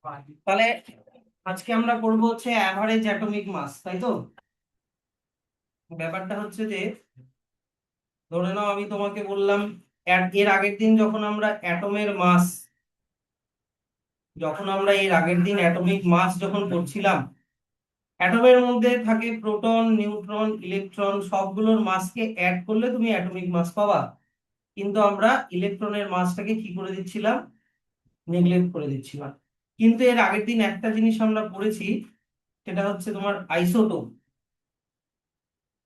তাহলে আজকে আমরা করবো হচ্ছে অ্যাভারেজ অ্যাটমিক মাস, তাই তো? ব্যাপারটা হচ্ছে যে ধরে নাও আমি তোমাকে বললাম এর আগের দিন অ্যাটমিক মাস যখন করছিলাম, অ্যাটমের মধ্যে থাকে প্রোটন, নিউট্রন, ইলেকট্রন, সবগুলোর মাসকে অ্যাড করলে তুমি অ্যাটমিক মাস পাবা। কিন্তু আমরা ইলেকট্রনের মাসটাকে কি করে দিচ্ছিলাম? নেগলেক্ট করে দিচ্ছিলাম। কিন্তু এর আগের দিন একটা জিনিস আমরা পড়েছি, সেটা হচ্ছে তোমার আইসোটোপ।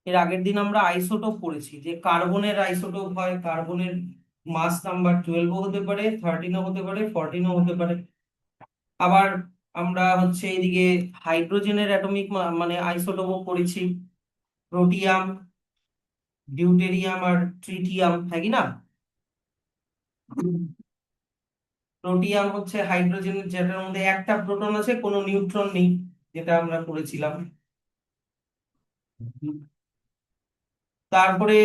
এর আগের দিন আমরা আইসোটোপ পড়েছি, যে কার্বনের আইসোটোপ হয়, কার্বনের মাস নাম্বার 12 হতে পারে, 13 হতে পারে, 14 হতে পারে। আবার আমরা হচ্ছে এইদিকে হাইড্রোজেনের অ্যাটমিক মানে আইসোটোপও পড়েছি, প্রোটিয়াম, ডিউটেরিয়াম আর ট্রিটিয়াম, হ্যাঁ কি না? প্রোটিয়াম হচ্ছে হাইড্রোজেনের, যেটার মধ্যে একটা প্রোটন আছে, কোনো নিউট্রন নেই, যেটা আমরা পড়েছিলাম। তারপরে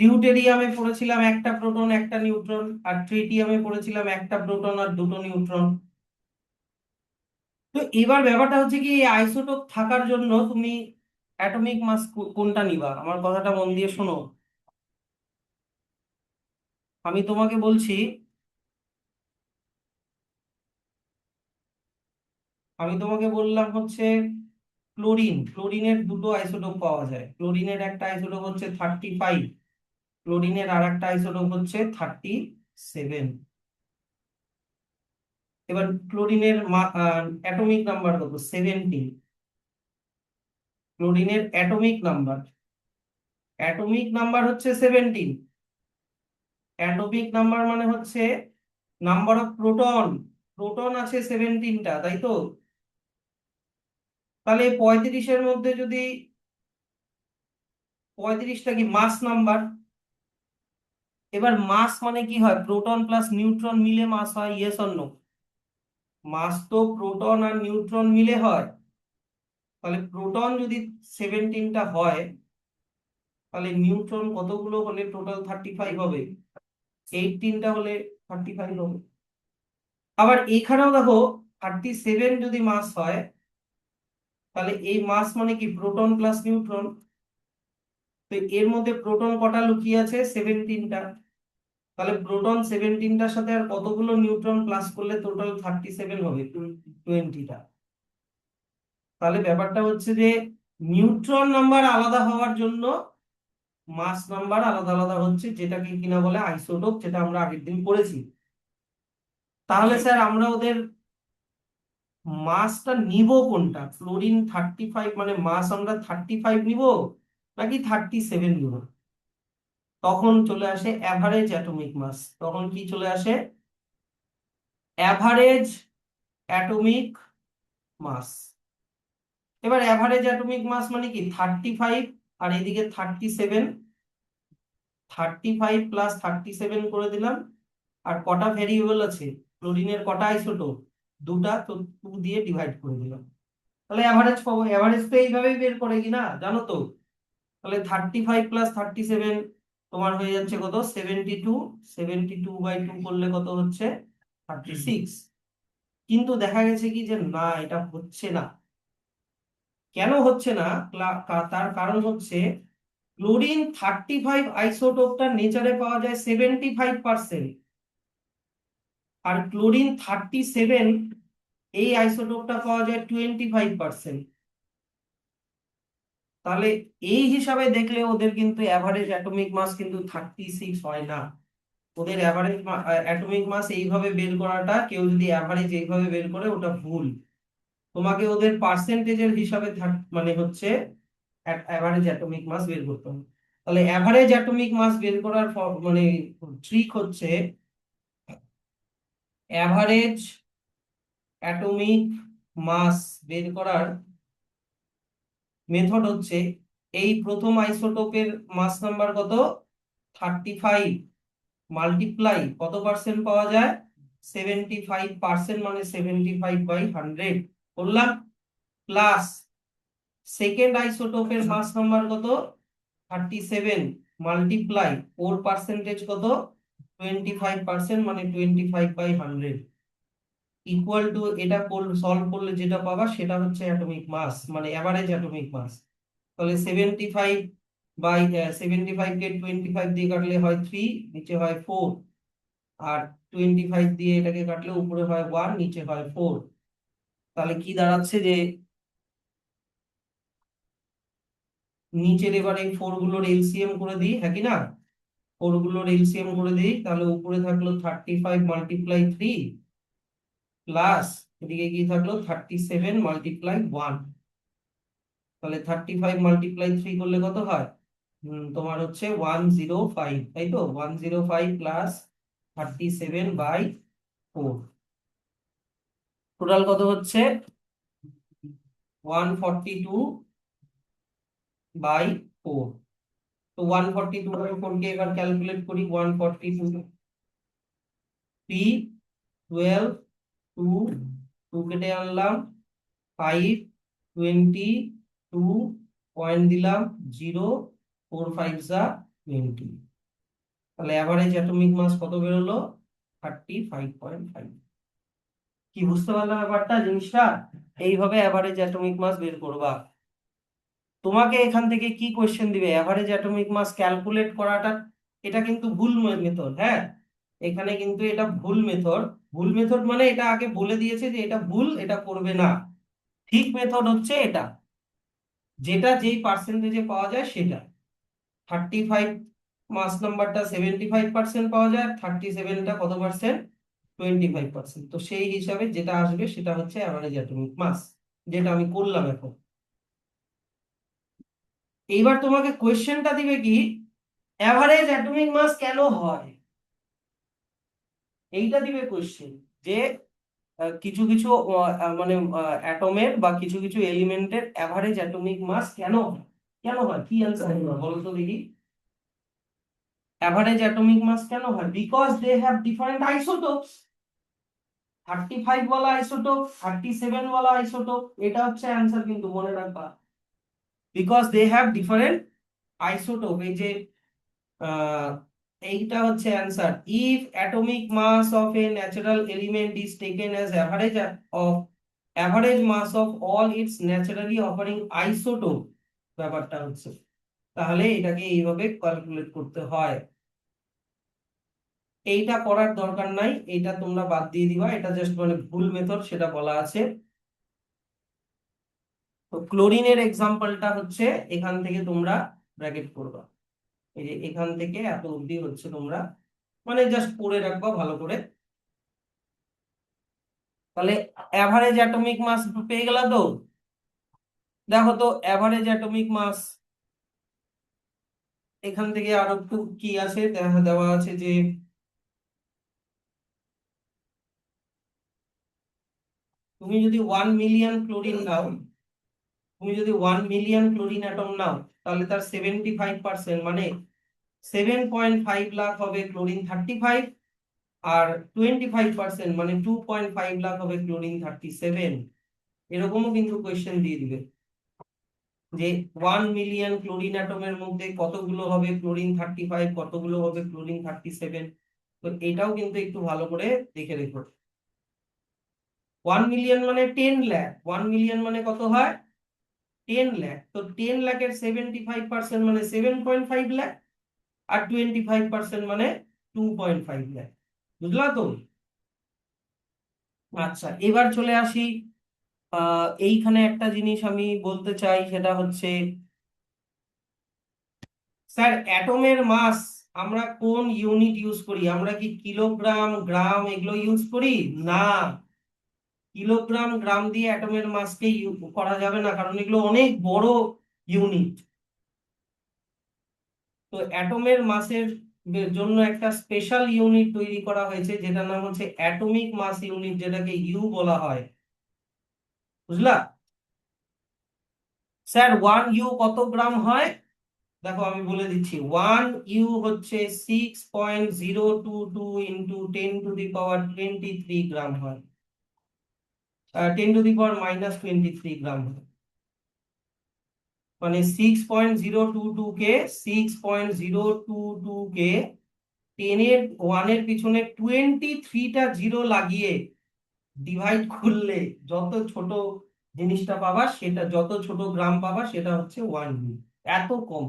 ডিউটেরিয়ামে পড়েছিলাম একটা প্রোটন একটা নিউট্রন, আর ট্রিটিয়ামে পড়েছিলাম একটা প্রোটন আর দুটো নিউট্রন। তো এবার ব্যাপারটা হচ্ছে কি, এই আইসোটোপ থাকার জন্য তুমি অ্যাটমিক মাস কোনটা নিবা? আমার কথাটা মন দিয়ে শোনো। আমি তোমাকে বলছি, আমি তোমাকে বললাম হচ্ছে ক্লোরিনের দুটো আইসোটোপ পাওয়া যায়। ক্লোরিনের একটা আইসোটোপ হচ্ছে 35, ক্লোরিনের আর একটা আইসোটোপ হচ্ছে 37। এবার ক্লোরিনের অ্যাটমিক নাম্বার কত? 17। ক্লোরিনের অ্যাটমিক নাম্বার হচ্ছে 17। অ্যাটমিক নাম্বার মানে হচ্ছে নাম্বার অফ প্রোটন। প্রোটন আছে 17টা, তাই তো? তাহলে 35-এর মধ্যে যদি 35টা কি মাস নাম্বার? এবার মাস মানে কি হয়? প্রোটন প্লাস নিউট্রন মিলে মাস হয়, ইয়েস অর নো? মাস তো প্রোটন আর নিউট্রন মিলে হয়। তাহলে প্রোটন যদি 17টা হয়, তাহলে নিউট্রন কতগুলো হলে টোটাল 35 হবে? 18টা হলে 35 হবে। আবার এখানেও দেখো, 37 যদি মাস হয়, তাহলে এই মাস মানে কি? Proton plus neutron. তো এর মধ্যে প্রোটন কটা লুকিয়ে আছে? 17টা। তাহলে প্রোটন 17টার সাথে আর কতগুলো নিউট্রন প্লাস করলে টোটাল 37 হবে? 20টা। তাহলে ব্যাপারটা হচ্ছে যে নিউট্রন নাম্বার আলাদা হওয়ার জন্য মাস নাম্বার আলাদা আলাদা হচ্ছে, যেটাকে কিনা বলে আইসোটোপ, যেটা আমরা আগের দিন পড়েছি। তাহলে স্যার আমরা ওদের মাসটা নিব কোনটা? ফ্লোরিন 35 মানে মাস আমরা 35 নিব নাকি 37 নিব? তখন চলে আসে অ্যাভারেজ অ্যাটমিক মাস। তখন কি চলে আসে? Average atomic mass. এবার অ্যাভারেজ অ্যাটমিক মাস মানে কি? 35 আর এদিকে 37। 35 প্লাস 37 করে দিলাম। আর কটা ভেরিয়েবল আছে? ক্লোরিনের কটা আইসোটোপ? দুটা, তো 2 দিয়ে ডিভাইড করে দিলাম। তাহলে অ্যাভারেজ পাবো। অ্যাভারেজ তো এইভাবেই বের করে কিনা, জানো তো? তাহলে 35 প্লাস 37 তোমার হয়ে যাচ্ছে কত? 72। 72/2 করলে কত হচ্ছে? 36। কিন্তু দেখা গেছে কি যে না, এটা হচ্ছে না। কেন হচ্ছে না? তার কারণ হচ্ছে ক্লোরিন 35 আইসোটোপটা নেচারে পাওয়া যায় 75%, আর ক্লোরিন 37 এই আইসোটোপটা পাওয়া যায় 25%। তাহলে এই হিসাবে দেখলে ওদের কিন্তু অ্যাভারেজ অ্যাটমিক মাস কিন্তু 36 হয় না। ওদের অ্যাভারেজ অ্যাটমিক মাস এইভাবে বের করাটা, কেউ যদি অ্যাভারেজ এইভাবে বের করে, ওটা ভুল। তোমাকে ওদের পার্সেন্টেজের হিসাবে মানে হচ্ছে অ্যাভারেজ অ্যাটমিক মাস বের করতে হবে। তাহলে অ্যাভারেজ অ্যাটমিক মাস বের করার মানে ট্রিক হচ্ছে, অ্যাভারেজ অ্যাটমিক মাস বের করার মেথড হচ্ছে, এই প্রথম আইসোটোপের মাস নাম্বার কত? 35 মাল্টিপ্লাই কত পার্সেন্ট পাওয়া যায়? 75%, মানে 75/100 বললাম। প্লাস সেকেন্ড আইসোটোপের মাস নাম্বার কত? 37 মাল্টিপ্লাই ওর পার্সেন্টেজ কত? 25%, মানে 25/100। ইকুয়াল টু এটা সলভ করলে যেটা পাবা সেটা হচ্ছে অ্যাটমিক মাস, মানে অ্যাভারেজ অ্যাটমিক মাস। তাহলে 75 বাই 75 কে 25 দিয়ে কাটলে হয় 3, নিচে হয় 4। আর 25 দিয়ে এটাকে কাটলে উপরে হয় 1, নিচে হয় 4। তাহলে কি দাঁড়াচ্ছে যে নিচের এবার এই 4 গুলোর এলসিএম করে দিই, হ্যাঁ কি না? 4 গুলোর এলসিএম করে দিই, তাহলে উপরে থাকলো 35 মাল্টিপ্লাই 3 প্লাস এদিকে কি থাকলো 37 মাল্টিপ্লাই 1। তাহলে 35 মাল্টিপ্লাই 3 করলে কত হয়? তোমার হচ্ছে 105, তাই তো? 105 প্লাস 37/4, টোটাল কত হচ্ছে? 142/4। তো 142/4 কে এবার ক্যালকুলেট করি। 142 3 12 2 2 কেটে আনলাম 5 22 পয়েন্ট দিলাম 0 4 5 যা 20। তাহলে অ্যাভারেজ অ্যাটমিক মাস কত বেরোলো? 35.5। কি বুঝতে পারলাম ব্যাপারটা, জিনিসটা? এইভাবে অ্যাভারেজ অ্যাটমিক মাস বের করবা। তোমাকে এখান থেকে কি কোশ্চেন দিবে, অ্যাভারেজ অ্যাটমিক মাস ক্যালকুলেট করাটা এটা কিন্তু ভুল মেথড, হ্যাঁ। এখানে কিন্তু এটা ভুল মেথড। ভুল মেথড মানে এটা আগে বলে দিয়েছে যে এটা ভুল, এটা করবে না। ঠিক মেথড হচ্ছে এটা, যেটা যেই পার্সেন্টেজে পাওয়া যায় সেটা। 35 মাস নাম্বারটা 75% পাওয়া যায়, 37টা কত পার্সেন্ট? 25%। তো সেই হিসাবে যেটা আসবে সেটা হচ্ছে অ্যাভারেজ অ্যাটমিক মাস, যেটা আমি করলাম এখন। এইবার তোমাকে কোয়েশ্চেনটা দিবে কি, অ্যাভারেজ অ্যাটমিক মাস কেন হয়, এইটা দিবে কোয়েশ্চেন। যে কিছু কিছু মানে অ্যাটমের বা কিছু কিছু এলিমেন্টের অ্যাভারেজ অ্যাটমিক মাস কেন হয়? কেন হয়, কি অ্যান্সার বলো তো দেখি। অ্যাভারেজ অ্যাটমিক মাস কেন হয়? Because they have different isotopes. 35 ওয়ালা আইসোটোপ, 37 ওয়ালা আইসোটোপ, এটা হচ্ছে অ্যান্সার, কিন্তু মনে রাখবা। Because they have different isotope, এই যে আহ, এইটা হচ্ছে answer. If atomic mass of a natural element is taken as average of average mass of all its naturally occurring isotope, ব্যাপারটা হচ্ছে, তাহলে এটাকে এইভাবে ক্যালকুলেট করতে হয়। এইটা করার দরকার নাই, এটা তোমরা বাদ দিয়ে দিবা, এটা জাস্ট মানে ভুল মেথড সেটা বলা আছে। তো ক্লোরিনের এক্সাম্পলটা হচ্ছে এখান থেকে তোমরা ব্র্যাকেট করবা, এই যে এখান থেকে এত অবধি হচ্ছে তোমরা মানে জাস্ট পড়ে রাখবা ভালো করে। তাহলে অ্যাভারেজ অ্যাটমিক মাস পেয়ে গেলা তো। দেখো তো অ্যাভারেজ অ্যাটমিক মাস এখান থেকে আরো একটু কি আছে, দেওয়া আছে যে তুমি যদি 1 মিলিয়ন ক্লোরিন নাও, তুমি যদি 1 মিলিয়ন ক্লোরিন অ্যাটম নাও, তাহলে তার 75% মানে 7.5 লাখ হবে ক্লোরিন 35, আর 25% মানে 2.5 লাখ হবে ক্লোরিন 37। এরকমও কিন্তু কোয়েশ্চেন দিয়ে দিবে যে 1 মিলিয়ন ক্লোরিন অ্যাটমের মধ্যে কতগুলো হবে ক্লোরিন 35, কতগুলো হবে ক্লোরিন 37। তো এটাও কিন্তু একটু ভালো করে দেখে রেখো। 1 মিলিয়ন মানে 10 লাখ, 1 মিলিয়ন মানে কত হয়? 10 লাখ। তো 10 লাখের 75% মানে 7.5 লাখ, আর 25% মানে 2.5 লাখ। বুঝলা তো? আচ্ছা, এবার চলে আসি এইখানে একটা জিনিস আমি বলতে চাই, সেটা হচ্ছে স্যার অ্যাটমের মাস আমরা কোন ইউনিট ইউজ করি? আমরা কি কিলোগ্রাম, গ্রাম এগুলো ইউজ করি? না, কিলোগ্রাম গ্রাম দিয়ে অ্যাটমের মাসকে করা যাবে না, কারণ এগুলো অনেক বড় ইউনিট। তো অ্যাটমের মাসের জন্য একটা স্পেশাল ইউনিট তৈরি করা হয়েছে, যেটার নাম হচ্ছে অ্যাটমিক মাস ইউনিট, যেটাকে ইউ বলা হয়। বুঝলা? স্যার 1 ইউ কত গ্রাম হয়? দেখো আমি বলে দিচ্ছি, 1 ইউ হচ্ছে 6.022 ইন্টু 10⁻23 গ্রাম হয়, 10⁻⁻23 গ্রাম হয়। মানে 6.022 কে 10-এর 1-এর পিছনে 23টা জিরো লাগিয়ে ডিভাইড করলে যত ছোট জিনিসটা পাবা, সেটা যত ছোট গ্রাম পাবা সেটা হচ্ছে 1 গ্রাম। এত কম।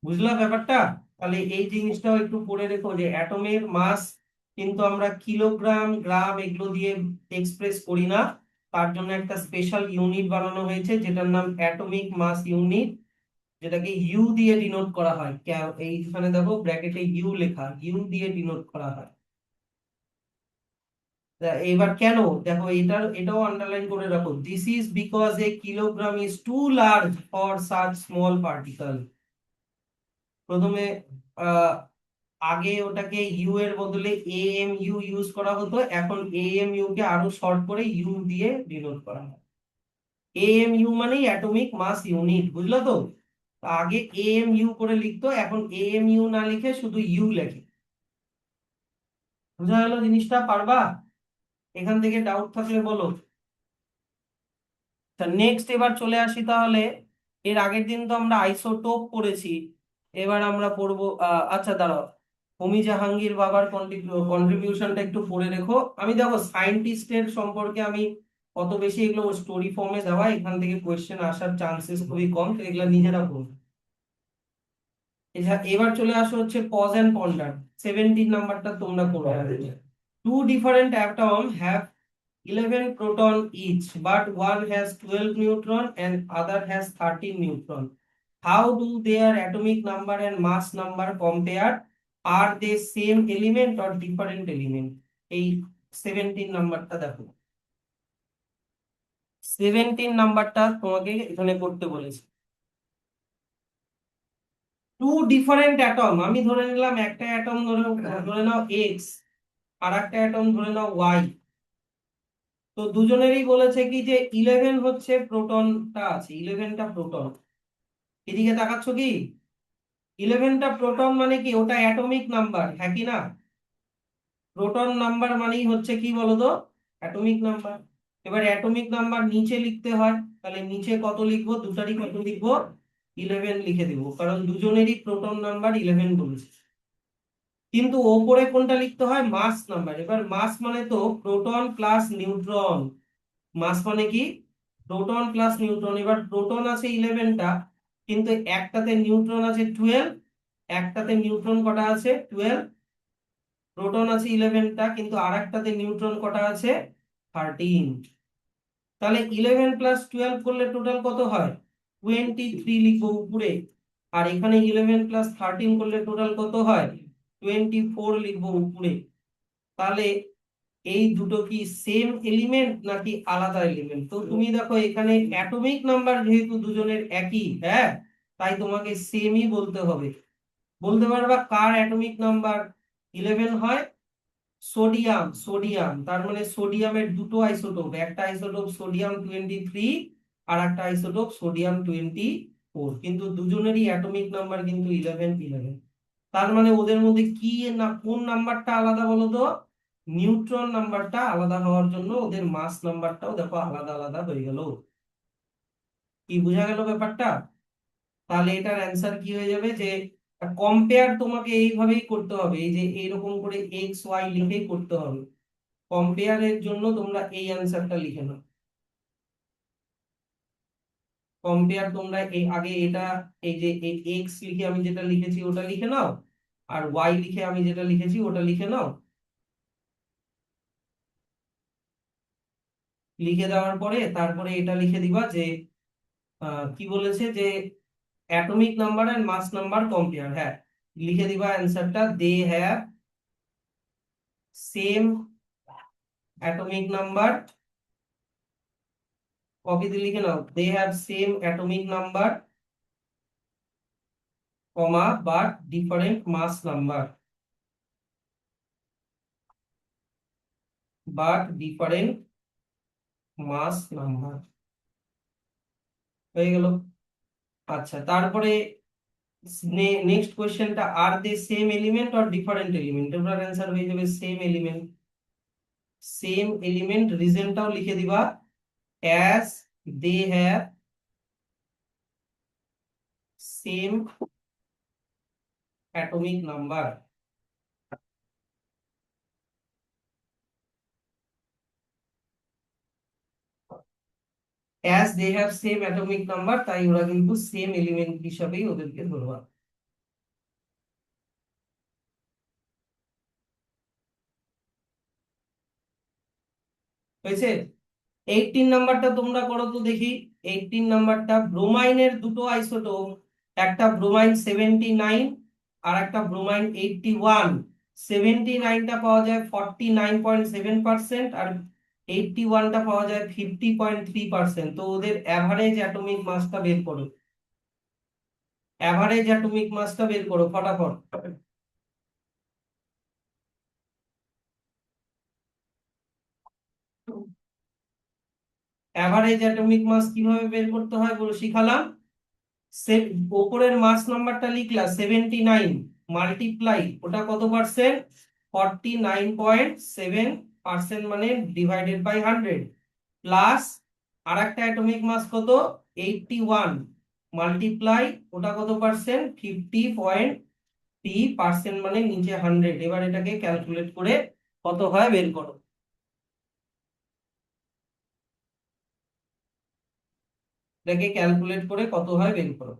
বুঝলা ব্যাপারটা? তাহলে এই জিনিসটাও একটু পড়ে রেখো যে অ্যাটমের মাস কিন্তু আমরা কিলোগ্রাম, গ্রাম এগুলো দিয়ে এক্সপ্রেস করি না। তার জন্য একটা স্পেশাল ইউনিট বানানো হয়েছে যেটার নাম অ্যাটমিক মাস ইউনিট, যেটাকে ইউ দিয়ে ডিনোট করা হয়। এইখানে দেখো ব্র্যাকেটে ইউ লেখা, ইউ দিয়ে ডিনোট করা হয়। এবার কেন, দেখো এটাও আন্ডারলাইন করে রাখো। This is because a kilogram is too large for such small particle. প্রথমে আহ আগে ওটাকে ইউ এর বদলে এএমইউ ইউজ করা হতো, এখন এএমইউ কে আরো শর্ট করে ইউ দিয়ে ডিনোট করা হয়। এএমইউ মানে অ্যাটমিক মাস ইউনিট, বুঝলো তো? আগে এএমইউ করে লিখতো, এখন এএমইউ না লিখে শুধু ইউ লেখে। বুঝা গেল জিনিসটা? পারবা? এখান থেকে ডাউট থাকলে বলো। নেক্সট এবার চলে আসি তাহলে। এর আগের দিন তো আমরা আইসোটোপ পড়েছি, এবার আমরা পড়বো আচ্ছা দাঁড়াও, হোমি জাহাঙ্গীর বাবার কন্ট্রিবিউশনটা একটু পড়ে রেখো। আমি দেখো সায়েন্টিস্টের সম্পর্কে আমি অত বেশি এগুলো স্টোরি ফর্মে দেওয়া, এখান থেকে কোয়েশ্চেন আসার চান্সেস খুবই কম, তো এগুলো নিজেরা পড়ো। এবার চলে আসো হচ্ছে পজ এন্ড পন্ডার। 17 নাম্বারটা তোমরা করো। Two different atom have 11 proton each, but one has 12 neutron and other has 13 neutron. How do their atomic number and mass number compare? Are they same element or different element? এই 17 নাম্বারটা দেখো। 17 নাম্বারটা তোমাকে এখানে করতে বলেছে। টু ডিফারেন্ট অ্যাটম, আমি ধরে নিলাম একটা অ্যাটম ধরে নাও এক্স, আর একটা অ্যাটম ধরে নাও ওয়াই। তো দুজনেরই বলেছে কি যে 11 হচ্ছে প্রোটনটা আছে, 11টা প্রোটন। এদিকে তাকাচ্ছ কি? 11টা প্রোটন মানে কি, ওটা অ্যাটমিক নাম্বার, হ্যাঁ কি না? প্রোটন নাম্বার মানেই হচ্ছে কি বলতো, অ্যাটমিক নাম্বার। এবার অ্যাটমিক নাম্বার নিচে লিখতে হয়, তাহলে নিচে কত লিখবো, দুটারই কত লিখবো, 11 লিখে দিব, কারণ দুজনেরই প্রোটন নাম্বার 11 বলেছে। কিন্তু ওপরে কোনটা লিখতে হয়, মাস নাম্বার। এবার মাস মানে তো প্রোটন প্লাস নিউট্রন। মাস মানে কি, প্রোটন প্লাস নিউট্রন। এবার প্রোটন আছে 11টা, কিন্তু একটাতে নিউট্রন আছে 12। একটাতে নিউট্রন কটা আছে, 12। প্রোটন আছে 11টা, কিন্তু আরেকটাতে নিউট্রন কটা আছে, 13। তাহলে 11 প্লাস 12 করলে টোটাল কত হয়, 23 লিখবো উপরে। আর এখানে 11 প্লাস 13 করলে টোটাল কত হয়, 24 লিখবো উপরে। তাহলে এই দুটো কি সেম এলিমেন্ট নাকি আলাদা এলিমেন্ট? তো তুমি দেখো এখানে অ্যাটমিক নাম্বার যেহেতু দুজনের একই, হ্যাঁ, তাই তোমাকে সেমই বলতে হবে। বলতে পারবা কার অ্যাটমিক নাম্বার 11 হয়? সোডিয়াম, সোডিয়াম, তার মানে সোডিয়ামের দুটো আইসোটোপ, একটা আইসোটোপ সোডিয়াম 23 আর একটা আইসোটোপ সোডিয়াম 24, কিন্তু দুজনেরই অ্যাটমিক নাম্বার কিন্তু 11 11। তার মানে ওদের মধ্যে কি না, কোন নাম্বারটা আলাদা বলো তো, নিউট্রন নাম্বারটা আলাদা হওয়ার জন্য ওদের মাস নাম্বারটাও দেখো আলাদা আলাদা হয়ে গেল। কি বোঝা গেল ব্যাপারটা? তাহলে এটার অ্যান্সার কি হয়ে যাবে, যে কম্পেয়ার তোমাকে এইভাবেই করতে হবে, এই যে এইরকম করে এক্স ওয়াই লিখেই করতে হবে। কম্পেয়ারের জন্য তোমরা এই অ্যান্সারটা লিখে নাও। কম্পেয়ার তোমরা এই আগে এটা, এই যে এক্স লিখে আমি যেটা লিখেছি ওটা লিখে নাও, আর ওয়াই লিখে আমি যেটা লিখেছি ওটা লিখে নাও। লিখে দেওয়ার পরে তারপরে এটা লিখে দিবা যে কি বলেছে, যে atomic number and mass number compare, হ্যাঁ। লিখে দিবা অ্যান্সারটা, they have same atomic number. কপিতে লিখে নাও, they have same atomic number, comma, but different mass number, but different mass number. হয়ে গেল। আচ্ছা, তারপরে নেক্সট কোশ্চেনটা, আর they same element or different element? এটার অ্যান্সার হয়ে যাবে সেম এলিমেন্ট। সেম এলিমেন্ট রিজনটাও লিখে দিবা, as they have same atomic number। As they have same atomic number, তাই ওরা কিন্তু সেম এলিমেন্ট হিসাবেই ওদেরকে ধরবা। হয়েছে? 18 নাম্বারটা তোমরা করো তো দেখি। 18 নাম্বারটা, ব্রোমাইনের দুটো আইসোটোপ, একটা ব্রোমাইন 79 আর একটা ব্রোমাইন 81। 79টা পাওয়া যায় 49.7% আর 81টা পাওয়া যায় 50.3%। তো ওদের অ্যাভারেজ অ্যাটমিক মাসটা বের করো, অ্যাভারেজ অ্যাটমিক মাসটা বের করো ফটাফট। অ্যাভারেজ অ্যাটমিক মাস কিভাবে বের করতে হয় বলে শিখালাম। ওপরের মাস নাম্বারটা লিখলা 79, মাল্টিপ্লাই ওটা কত পার্সেন্ট, 49.7%, মানে ডিভাইডেড বাই 100, প্লাস আর একটা অ্যাটমিক মাস কত, 81, মাল্টিপ্লাই ওটা কত পার্সেন্ট, 50.3%, মানে নিচে 100। এবার এটাকে ক্যালকুলেট করে কত হয় বের করো। এটাকে ক্যালকুলেট করে কত হয় বের করো।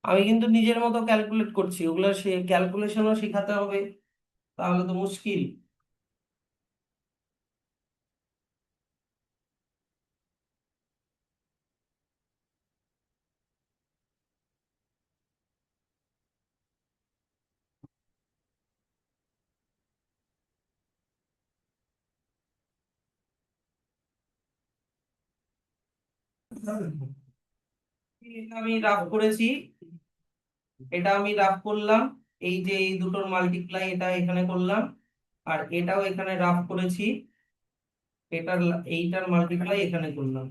আমি কিন্তু নিজের মতো ক্যালকুলেট করছি, ওগুলো সে ক্যালকুলেশনও শেখাতে হবে, তাহলে তো মুশকিল। এটা আমি রাফ করেছি, এটা আমি রাফ করলাম। এই যে এই দুটোর মাল্টিপ্লাই এটা এখানে করলাম, আর এটাও এখানে রাফ করেছি, এটার এইটার মাল্টিপ্লাই এখানে করলাম।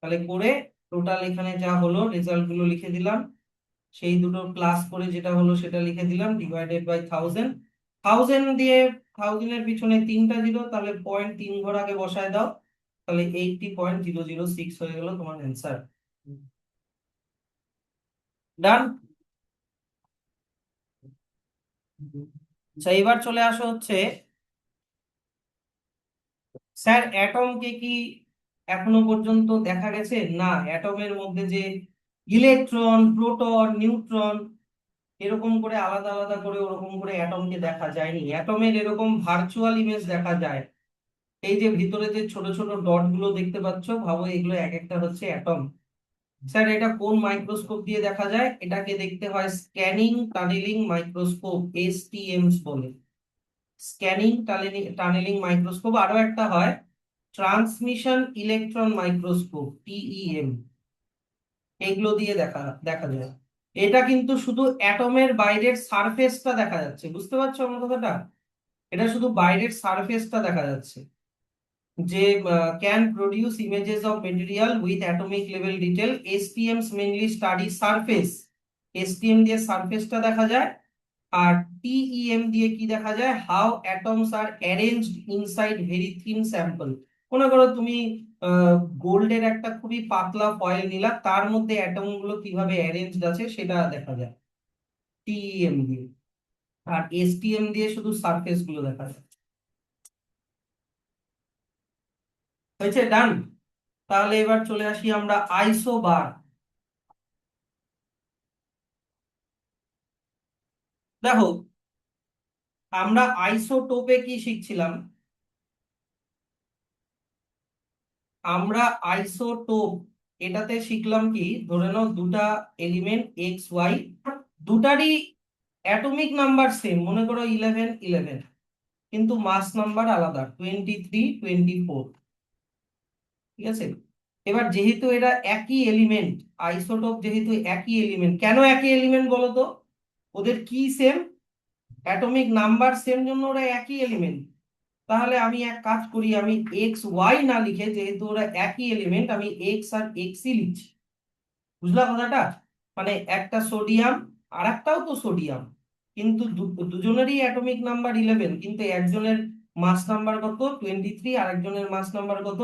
তাহলে করে টোটাল এখানে যা হলো রেজাল্ট গুলো লিখে দিলাম। সেই দুটো প্লাস করে যেটা হলো সেটা লিখে দিলাম, ডিভাইডেড বাই 1000। 1000 দিয়ে 1000 এর পিছনে তিনটা জিরো, তাহলে 0.3 ঘর আগে বসায় দাও, তাহলে 80.006 হয়ে গেল তোমার অ্যান্সার। ডান। আচ্ছা, এবার চলে আসো হচ্ছে, স্যার অ্যাটমকে কি এখনো পর্যন্ত দেখা গেছে? না, অ্যাটমের মধ্যে যে ইলেকট্রন, প্রোটন, নিউট্রন, এরকম করে আলাদা আলাদা করে ওরকম করে অ্যাটমকে দেখা যায়নি। অ্যাটমের এরকম ভার্চুয়াল ইমেজ দেখা যায়। এই যে ভিতরে যে ছোট ছোট ডট গুলো দেখতে পাচ্ছ, ভাবো এগুলো এক একটা হচ্ছে অ্যাটম। স্যার এটা কোন মাইক্রোস্কোপ দিয়ে দেখা যায়? এটাকে দেখতে হয় স্ক্যানিং টানেলিং মাইক্রোস্কোপ, এসটিএমস বলে। স্ক্যানিং টানেলিং মাইক্রোস্কোপ, আরো একটা হয় ট্রান্সমিশন ইলেকট্রন মাইক্রোস্কোপ, টিইএম। এগুলো দিয়ে দেখা দেখা যায়। এটা কিন্তু শুধু অ্যাটমের বাইরের সারফেসটা দেখা যাচ্ছে, বুঝতে পারছো আমার কথাটা? এটা শুধু বাইরের সারফেসটা দেখা যাচ্ছে। যে can produce images of material with atomic level detail, STMs mainly study surface. STM দিয়ে সারফেসটা দেখা যায়। আর টিইএম দিয়ে কি দেখা যায়, how atoms R arranged inside very thin sample. মনে করো তুমি গোল্ডের একটা খুবই পাতলা ফয়েল নিলা, তার মধ্যে অ্যাটম গুলো কিভাবে অ্যারেঞ্জড আছে সেটা দেখা যায় টিইএম দিয়ে। আর এসটিএম দিয়ে শুধু সারফেস গুলো দেখা যায়। হয়েছে? ডান। তাহলে এবার চলে আসি আমরা আইসোবার। দেখো, আমরা আইসোটোপে কি শিখছিলাম? আমরা আইসোটোপ এটাতে শিখলাম কি, ধরে নাও দুটা এলিমেন্ট এক্স ওয়াই, দুটারই অ্যাটমিক নাম্বার সেম, মনে করো 11 11, কিন্তু মাস নাম্বার আলাদা, 23 24। ঠিক আছে? এবার যেহেতু এরা একই এলিমেন্ট, আইসোটোপ যেহেতু একই এলিমেন্ট, কেন একই এলিমেন্ট বলো তো? ওদের কি সেম, অ্যাটমিক নাম্বার সেম, জন্য ওরা একই এলিমেন্ট। তাহলে আমি এক কাজ করি, আমি এক্স ওয়াই না লিখে, যেহেতু ওরা একই এলিমেন্ট, আমি এক্স আর এক্সই লিখছি। বুঝলা কথাটা? মানে একটা সোডিয়াম আর একটাও তো সোডিয়াম, কিন্তু দুজনেরই অ্যাটমিক নাম্বার 11, কিন্তু একজনের মাস নাম্বার কত 23, আর একজনের মাস নাম্বার কত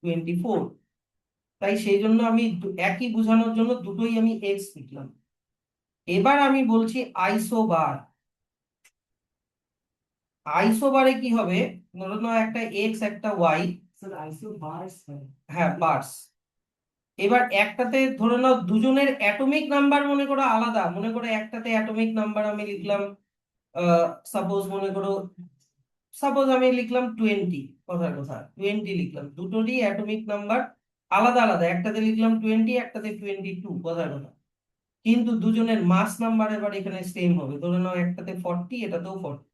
24। তাই সেই জন্য আমি একই বোঝানোর জন্য দুটোই আমি এক্স লিখলাম। এবার আমি বলছি আইসোবার। আইসোবারে কি হবে? ধরো নাও একটা এক্স একটা ওয়াই। হ্যাঁ, বার্স। এবার একটাতে ধরে নাও দুজনের অ্যাটমিক নাম্বার মনে করো আলাদা, মনে করো একটাতে অ্যাটমিক নাম্বার আমি লিখলাম, সাপোজ মনে করো, সাপোজ আমি লিখলাম 20, কথার কথা 20 লিখলাম, দুটোরই অ্যাটমিক নাম্বার আলাদা আলাদা, একটাতে লিখলাম 20, একটাতে 22, কথার কথা। কিন্তু দুজনের মাস নাম্বার এবার এখানে সেম হবে, ধরে নাও একটাতে 40, এটাতেও 40।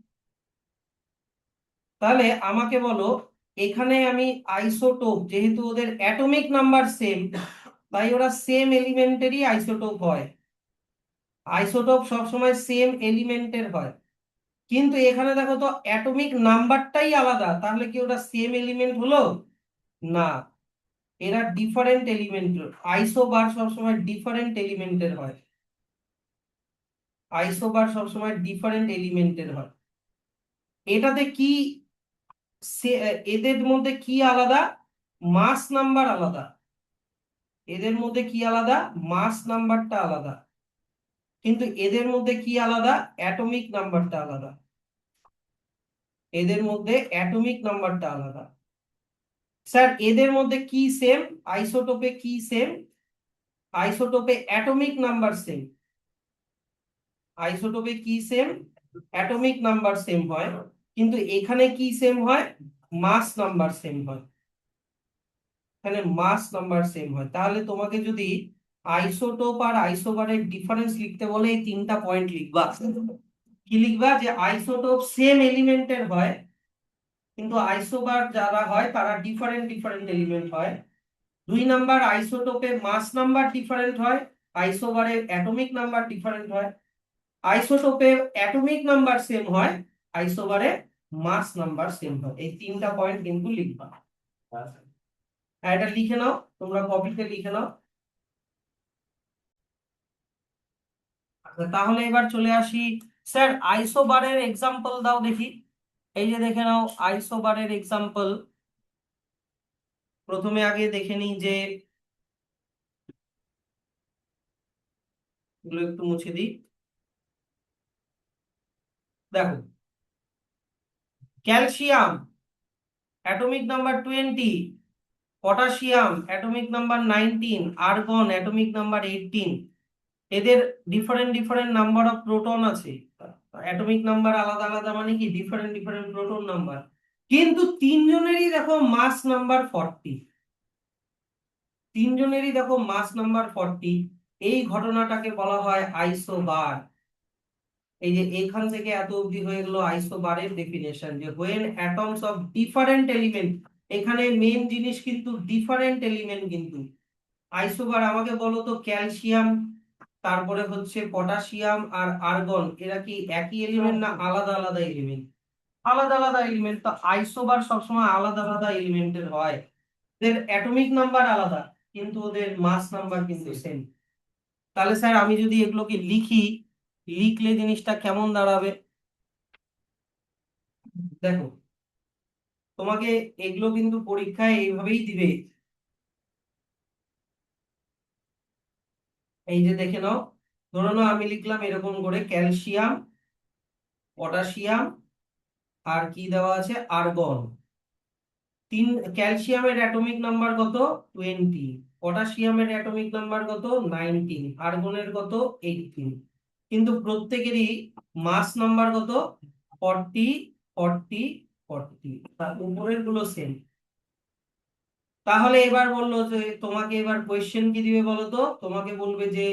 তাহলে আমাকে বলো, এখানে আমি আইসোটোপ, যেহেতু ওদের অ্যাটমিক নাম্বার সেম, তাই ওরা সেম এলিমেন্টেরই আইসোটোপ হয়। আইসোটোপ সবসময় সেম এলিমেন্টের হয়। কিন্তু এখানে দেখো তো অ্যাটমিক নাম্বারটাই আলাদা, তাহলে কি ওরা সেম এলিমেন্ট হলো? না, এরা ডিফারেন্ট এলিমেন্ট। আইসোবার সবসময় ডিফারেন্ট এলিমেন্টের হয়। আইসোবার সবসময় ডিফারেন্ট এলিমেন্টের হয়। এটাতে কি এদের মধ্যে কি আলাদা? মাস নাম্বার আলাদা। এদের মধ্যে কি আলাদা? মাস নাম্বারটা আলাদা। কিন্তু এদের মধ্যে কি আলাদা? অ্যাটমিক নাম্বারটা আলাদা। এদের মধ্যে অ্যাটমিক নাম্বারটা আলাদা। স্যার এদের মধ্যে কি সেম? আইসোটোপে কি সেম? আইসোটোপে অ্যাটমিক নাম্বার সেম। আইসোটোপে কি সেম? অ্যাটমিক নাম্বার সেম হয়। কিন্তু এখানে কি সেম হয়? মাস নাম্বার সেম হয়। এখানে মাস নাম্বার সেম হয়। তাহলে তোমাকে যদি আইসোটোপ আর আইসোবারের ডিফারেন্স লিখতে বলে, এই তিনটা পয়েন্ট লিখবা। কি লিখবা? যে আইসোটোপ সেম এলিমেন্টের হয়, কিন্তু আইসোবার যারা হয় তারা ডিফারেন্ট ডিফারেন্ট এলিমেন্ট হয়। 2 নাম্বার, আইসোটোপে মাস নাম্বার ডিফারেন্ট হয়, আইসোবারে অ্যাটমিক নাম্বার ডিফারেন্ট হয়। আইসোটোপে অ্যাটমিক নাম্বার সেম হয়, আইসোবারে মাস নাম্বার সেম হয়। এই তিনটা পয়েন্ট কিন্তু লিখবা। এটা লিখে নাও, তোমরা কপিতে লিখে নাও। আচ্ছা, তাহলে এবার চলে আসি। স্যার আইসোবারের এক্সাম্পল দাও দেখি। এই যে দেখে নাও আইসোবারের এক্সাম্পল। প্রথমে আগে দেখে নিই যে, এগুলো একটু মুছে দিই। দেখো, calcium atomic number 20, potassium atomic number 19, argon atomic number 18। এদের different different number of proton আছে। অ্যাটমিক নাম্বার আলাদা আলাদা মানে কি ডিফারেন্ট ডিফারেন্ট প্রোটন নাম্বার। কিন্তু তিনজনেরই দেখো মাস নাম্বার 40। তিনজনেরই দেখো মাস নাম্বার 40। এই ঘটনাটাকে বলা হয় আইসোবার। এই যে এখান থেকে এত অবধি হয়ে গেল আইসোবারের ডেফিনেশন, যে when atoms of different element. এখানে মেন জিনিস কিন্তু ডিফারেন্ট এলিমেন্ট। কিন্তু আইসোবার আমাকে বলো তো, ক্যালসিয়াম, তারপরে হচ্ছে পটাশিয়াম আর আর্গন, এরা কি একই এলিমেন্ট না আলাদা আলাদা এলিমেন্ট? আলাদা আলাদা এলিমেন্ট। তো আইসোবার সবসময় আলাদা আলাদা এলিমেন্টের হয়। এদের অ্যাটমিক নাম্বার আলাদা, কিন্তু ওদের মাস নাম্বার কিন্তু সেম। তাহলে স্যার আমি যদি এগুলোকে লিখি, লিখলে জিনিসটা কেমন দাঁড়াবে? দেখো, তোমাকে এগুলো কিন্তু পরীক্ষায় এইভাবেই দিবে। এই যে দেখে নাও, ধরো নাও আমি লিখলাম এরকম করে ক্যালসিয়াম, পটাশিয়াম, আর কি দেওয়া আছে আর্গন। তিন, ক্যালসিয়ামের অ্যাটমিক নাম্বার কত 20, পটাশিয়ামের অ্যাটমিক নাম্বার কত 19, আর্গনের কত 18। কিন্তু প্রত্যেকেরই মাস নাম্বার কত 40, 40, 40। তার উপরের গুলো সেম। তাহলে এবার বললো যে তোমাকে এবার কোয়েশ্চেন কি দিবে বলো তো? তোমাকে বলবে যে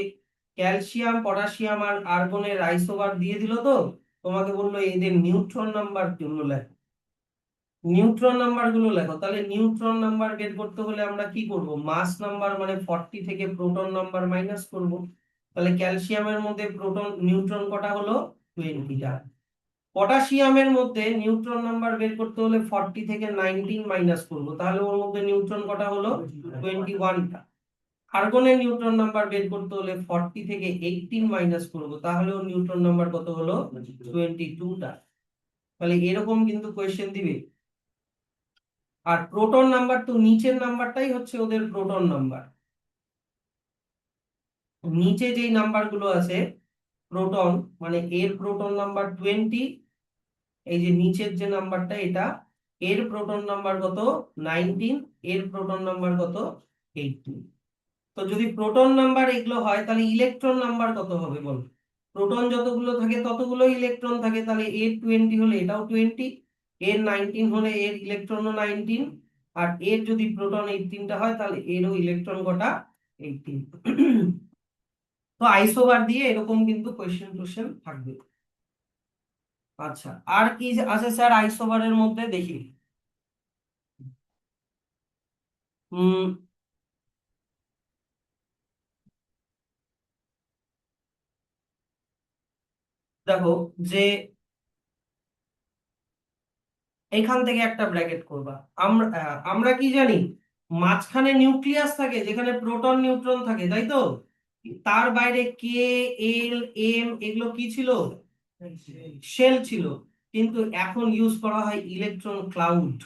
ক্যালসিয়াম, পটাশিয়াম আর আর্গনের আইসোবার দিয়ে দিল, তো তোমাকে বললো এদের নিউট্রন নাম্বার জন্য লেখো। নিউট্রন নাম্বার গুলো লেখো। তাহলে নিউট্রন নাম্বার বের করতে হলে আমরা কি করব, মাস নাম্বার মানে 40 থেকে প্রোটন নাম্বার মাইনাস করব। তাহলে ক্যালসিয়ামের মধ্যে প্রোটন নিউট্রন কটা হলো, 20টা। পটাশিয়ামের মধ্যে নিউট্রন নাম্বার বের করতে হলে 40 থেকে 19 মাইনাস করব, তাহলে ওর মধ্যে নিউট্রন কটা হলো, 21টা। আর্গনের নিউট্রন নাম্বার বের করতে হলে 40 থেকে 18 মাইনাস করব, তাহলে ওর নিউট্রন নাম্বার কত হলো, 22টা। তাহলে এরকম কিন্তু কোয়েশ্চেন দিবে। আর প্রোটন নাম্বার তো নিচের নাম্বারটাই হচ্ছে ওদের প্রোটন নাম্বার। নিচে যেই নাম্বার গুলো আছে প্রোটন, মানে এর প্রোটন নাম্বার 20, এই যে নিচের যে নাম্বারটা এটা, এর প্রোটন নাম্বার কত, 19, এর প্রোটন নাম্বার কত, 18। তো যদি প্রোটন নাম্বার এগুলো হয় তাহলে ইলেকট্রন নাম্বার কত হবে বল। প্রোটন যতগুলো থাকে ততগুলো ইলেকট্রন থাকে, তাহলে এর 20 হলে এটাও 20, এর 19 হলে এর ইলেকট্রনও 19, আর এর যদি প্রোটন 18টা হয় তাহলে এরও ইলেকট্রন কটা, 18। তো আইসোবার দিয়ে এরকম কিন্তু কোশ্চেন থাকবে। আচ্ছা, আর কি আছে স্যার আইসোবারের মধ্যে দেখি। উম দেখো যে এখান থেকে একটা ব্র্যাকেট করবা। আমরা কি জানি, মাঝখানে নিউক্লিয়াস থাকে যেখানে প্রোটন নিউট্রন থাকে, তাই তো। তার বাইরে কে, এল, এম এগুলো কি ছিল, শেল ছিল। কিন্তু এখন ইউজ করা হয় ইলেকট্রন ক্লাউড।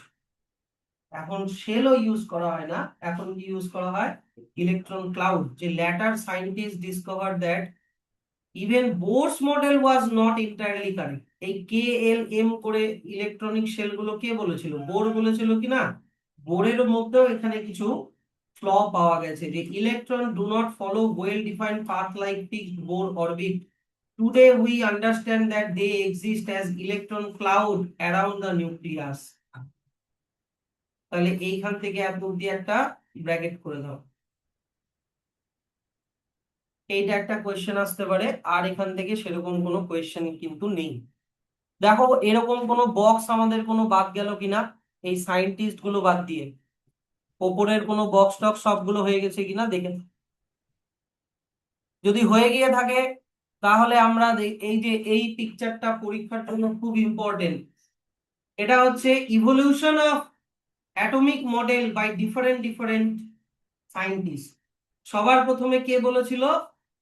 এখন শেলও ইউজ করা হয় না, এখন কি ইউজ করা হয়, ইলেকট্রন ক্লাউড। যে later scientist discover that even Bohr's model was not entirely correct. এই কে এল এম করে ইলেকট্রনিক সেল গুলো কে বলেছিল, বোর বলেছিল কি না। বোরের মধ্যেও এখানে কিছু ফ্ল পাওয়া গেছে, যে electron do not follow well defined path like fixed Bohr orbit. Today we understand that they exist as electron cloud around the nucleus. তাহলে এইখান থেকে এত অব্দি একটা ব্র্যাকেট করে দাও। এইটা একটা কোয়েশ্চেন আসতে পারে, আর এখান থেকে সেরকম কোনো কোয়েশ্চেন কিন্তু নেই। দেখো এরকম কোনো বক্স আমাদের কোনো বাদ গেল কিনা, এই সায়েন্টিস্ট গুলো বাদ দিয়ে ওপরের কোনো বক্স টক্স সবগুলো হয়ে গেছে কিনা দেখে। যদি হয়ে গিয়ে থাকে তাহলে আমরা এই যে এই পিকচারটা পরীক্ষার জন্য খুব ইম্পর্টেন্ট। এটা হচ্ছে evolution of atomic model by different different scientist. সবার প্রথমে কে বলেছিল,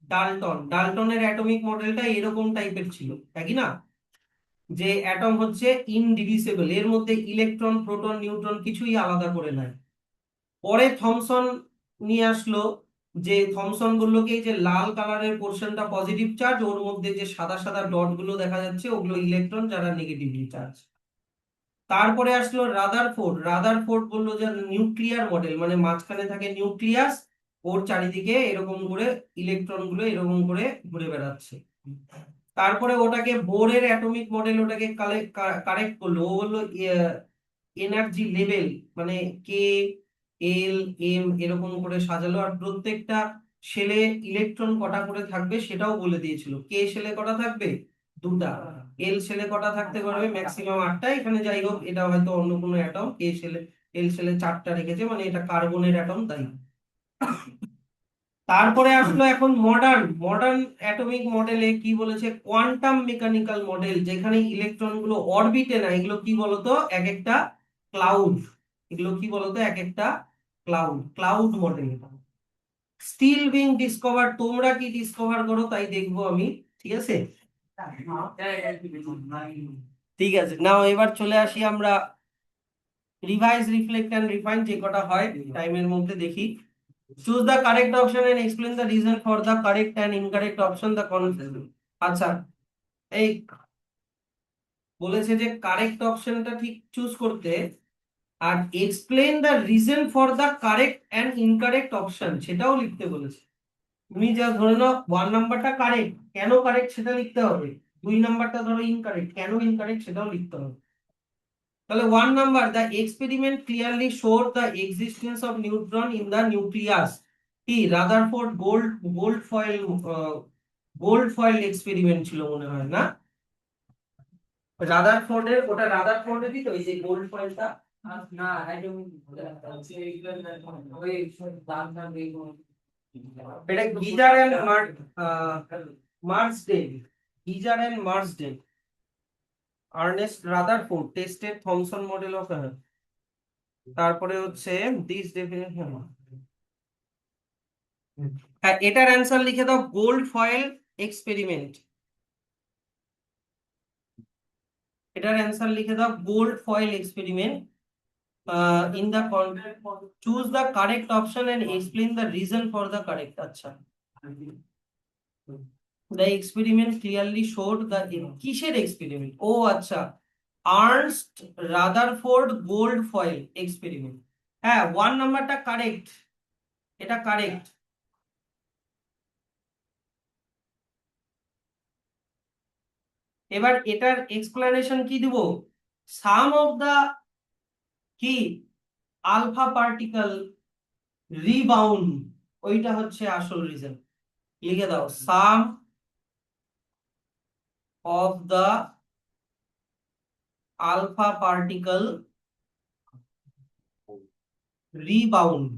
ডাল্টন। ডাল্টনের অ্যাটমিক মডেলটা এরকম টাইপের ছিল, তাই কি না, যে অ্যাটম হচ্ছে ইনডিভিসিবল, এর মধ্যে ইলেকট্রন প্রোটন নিউট্রন কিছুই আলাদা করে নাই। পরে থমসন নিয়ে আসলো, যে থমসন বললো কি, যে লাল কালারের পোর্শনটা পজিটিভ চার্জ, ওর মধ্যে যে সাদা সাদা ডট গুলো দেখা যাচ্ছে ওগুলো ইলেকট্রন যারা নেগেটিভলি চার্জ। তারপরে আসলো রাদারফোর্ড। রাদারফোর্ড বললো যে নিউক্লিয়ার মডেল, মানে মাঝখানে থাকে নিউক্লিয়াস, ওর চারিদিকে এরকম করে ইলেকট্রন গুলো এরকম করে ঘুরে বেড়াচ্ছে। তারপরে ওটাকে বোরের অ্যাটমিক মডেল ওটাকে কারেক্ট করলো, ও বললো এনার্জি লেভেল মানে কে, এল, এম এরকম করে সাজালো, আর প্রত্যেকটা শেলে ইলেকট্রন কটা করে থাকবে সেটাও বলে দিয়েছিল। কে শেলে কটা থাকবে, 2টা। এল শেলে কটা থাকতে পারবে, ম্যাক্সিমাম 8টা। এখানে যাই হোক এটা হয়তো অন্য কোনো অ্যাটম, কে শেলে, এল শেলে 4টা রেখেছে, মানে এটা কার্বনের অ্যাটম তাই। তারপরে আসলো এখন মডার্ন মডার্ন অ্যাটমিক মডেলে কি বলেছে, কোয়ান্টাম মেকানিক্যাল মডেল, যেখানে ইলেকট্রন গুলো অরবিটে না, এগুলো কি বলতো, এক একটা ক্লাউড। এগুলো কি বলতো, এক একটা cloud, cloud model. Still being discover, তোমরা কি ডিসকভার করো তাই দেখবো আমি, ঠিক আছে। ঠিক আছে, নাও এবার চলে আসি আমরা রিভাইজ, রিফ্লেক্ট এন্ড রিফাইন, যে কটা হয় টাইমের মধ্যে দেখি। Choose the correct option and explain the reason for the correct and incorrect option the confuse. আচ্ছা, এই বলেছে যে কারেক্ট অপশনটা ঠিক চুজ করতে, আর explain the reason for the correct and incorrect option সেটাও লিখতে বলেছে। তুমি যা ধরে নাও 1 নাম্বারটা কারেক্ট, কেন কারেক্ট সেটা লিখতে হবে। 2 নাম্বারটা ধরো ইনকারেক্ট, কেন ইনকারেক্ট সেটাও লিখতে হবে। তাহলে 1 number, the experiment clearly showed the existence of neutron in the nucleus. কি Rutherford gold foil, gold foil experiment ছিল মনে হয় না। রাদারফোর্ডের, ওটা রাদারফোর্ডেরই তো, এই যে গোল্ড ফয়েলটা। না একদম ওই দাম দাম এটা Geiger and Marsden, Geiger and Marsden, Ernest Rutherford tested Thomson model of. তারপরে হচ্ছে দিস ডেফিনেশন। হ্যাঁ, এটার অ্যান্সার লিখে দাও, গোল্ড ফয়েল এক্সপেরিমেন্ট। এটার অ্যান্সার লিখে দাও, gold foil experiment. In the choose the correct option and explain the reason for the correct. আচ্ছা, the experiment clearly showed the, কিসের এক্সপেরিমেন্ট? ও আচ্ছা, Ernest Rutherford gold foil experiment. হ্যাঁ, 1 নাম্বারটা correct, এটা কারেক্ট। এবার এটার এক্সপ্লেনেশন কি দিব? সাম অফ দা কি আলফা পার্টিকেল রিবাউন্ড, ওইটা হচ্ছে আসল রিজন। লিখে দাও, some of the alpha particle rebound.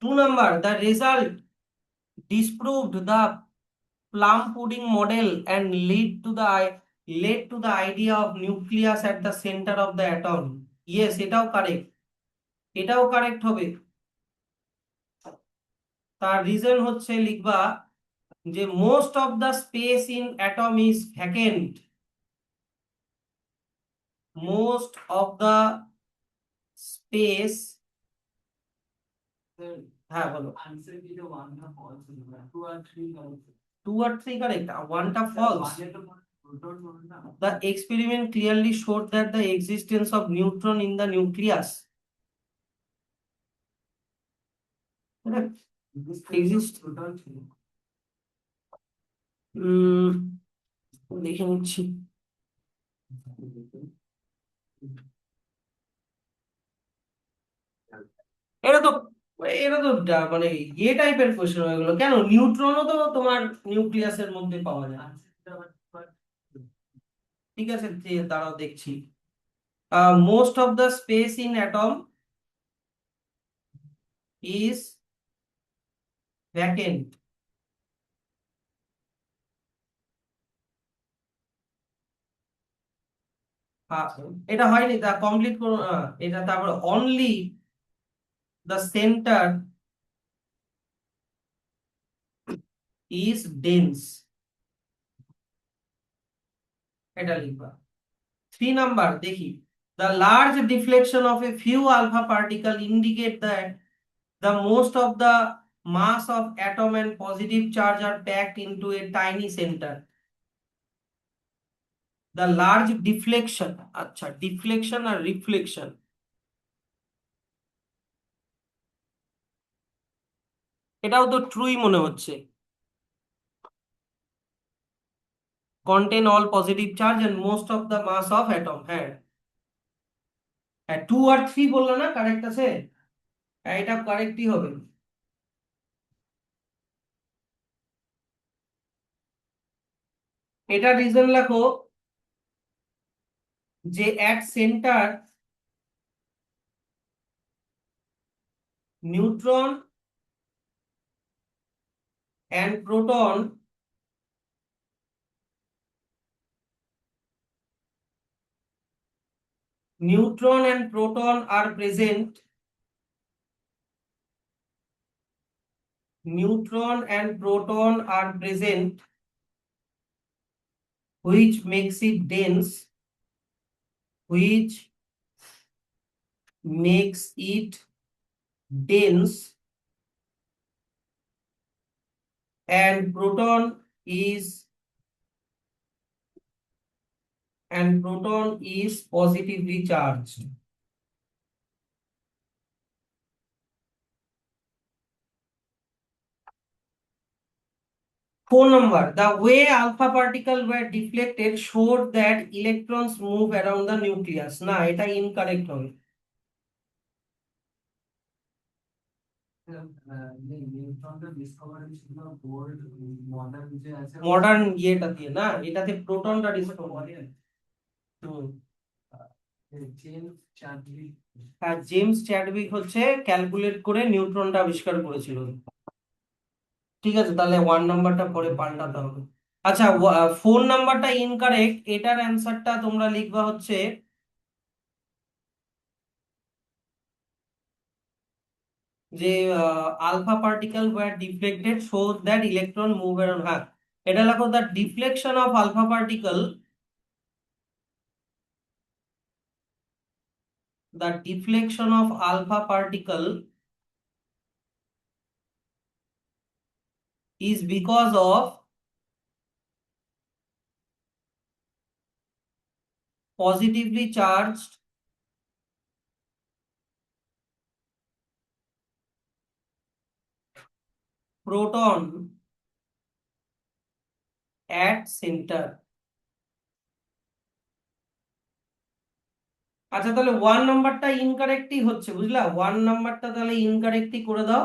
2 number, the result disproved the plum pudding model and led to the idea of nucleus at the center of the atom. Yes, এটাও correct, এটাও correct হবে। তার reason হচ্ছে লিখবা যে most of the space in atom is vacant, most of the space. হ্যাঁ বলো। Answer কি তো ওয়ান না ফলস না 2 আর 3 2 আর 3 কারেক্ট, 1টা ফলস। না The experiment clearly showed that the existence of neutron in the nucleus. Correct? Exist. দেখে নিচ্ছি। এটা তো মানে ইয়ে টাইপের কোশ্চেন হয়ে গেলো। কেন, নিউট্রনও তো তোমার নিউক্লিয়াসের মধ্যে পাওয়া যায়। ঠিক আছে, দাঁড়াও দেখছি। Most of the space in atom is vacant. এটা হয়নি, তা কমপ্লিট করো। এটা তারপর only the centre is dense, এটা লিখবা। 3 নাম্বার দেখি, the large deflection of a few alpha particle indicate that the most of the mass of atom and positive charge are packed into a tiny center. The large deflection, আচ্ছা deflection আর reflection, এটাও তো ট্রুই মনে হচ্ছে। contain all positive charge and most of the mass of atom। হ্যাঁ হ্যাঁ, 2 আর 3 বললো না, correct আছে। হ্যাঁ, এটা কারেক্টই হবে। এটা রিজন লেখো যে at center neutron and proton are present. Neutron and proton are present, which makes it dense, which makes it dense, and proton is positively charged. Four number, the way alpha particle were deflected showed that electrons move around the nucleus. না, এটা incorrect হবে। নিউট্রনটা discovery ছিল gold modern যে আছে modern ইয়েটা দিয়ে না, এটাতে প্রোটনটা ডিসকভার। হুম। James Chadwick. হ্যাঁ, জেমস চ্যাডউইক হচ্ছে ক্যালকুলেট করে নিউট্রনটা আবিষ্কার করেছিল। ঠিক আছে, তাহলে 1 নাম্বারটা পরে পাল্টাতে হবে। আচ্ছা, 4 নাম্বারটা ইনকারেক্ট, এটার অ্যান্সারটা তোমরা লিখবা হচ্ছে যে alpha particle were deflected so that electron move around. হ্যাঁ, এটা লেখো the deflection of alpha particle, the deflection of alpha particle is because of positively charged proton at center। আচ্ছা, তাহলে 1 নাম্বারটা ইনকারেক্টই হচ্ছে, বুঝলা? 1 নাম্বারটা তাহলে ইনকারেক্টই করে দাও,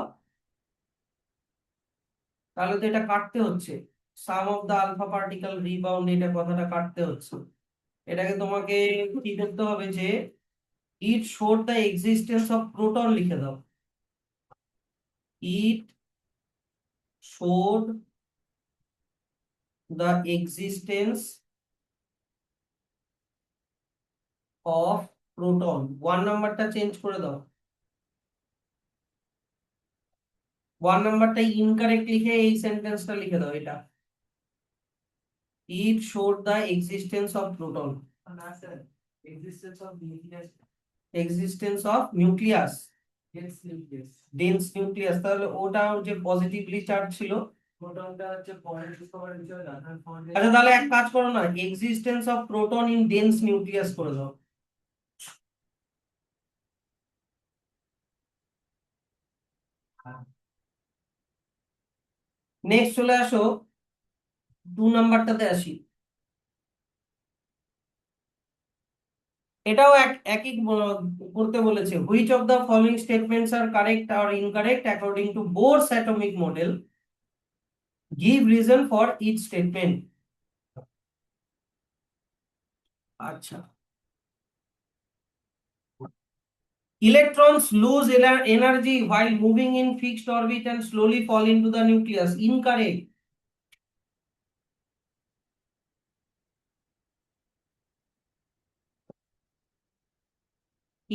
তাহলে তো এটা কাটতে হচ্ছে। Some of the alpha particle rebound, এটা কথাটা কাটতে হচ্ছে। এটাকে তোমাকে কি করতে হবে যে it showed the existence of proton লিখে দাও। It showed the existence of proton. 1 নাম্বারটা চেঞ্জ করে দাও, 1 নাম্বারটা ইনকারেক্ট লিখে এই সেন্টেন্সটা লিখে দাও। এটা it showed the existence of proton, না sir, existence of nucleus. Existence of nucleus, dense nucleus. Dense nucleus. তাহলে ওটা যে পজিটিভলি চার্জ ছিল। প্রোটনটা হচ্ছে পয়েন্ট ডিসকভারি হিসেবে রাখার ফলে। আচ্ছা, তাহলে এক কাজ করো না, existence of proton in dense nucleus করে দাও। নেক্সট চলে আসো, 2 নাম্বারটাতে আসি। এটাও একই করতে বলেছে। Which of the following statements are correct or incorrect according to Bohr's atomic model, give reason for each statement. আচ্ছা, electrons lose energy while moving in fixed orbit and slowly fall into the nucleus. Incorrect.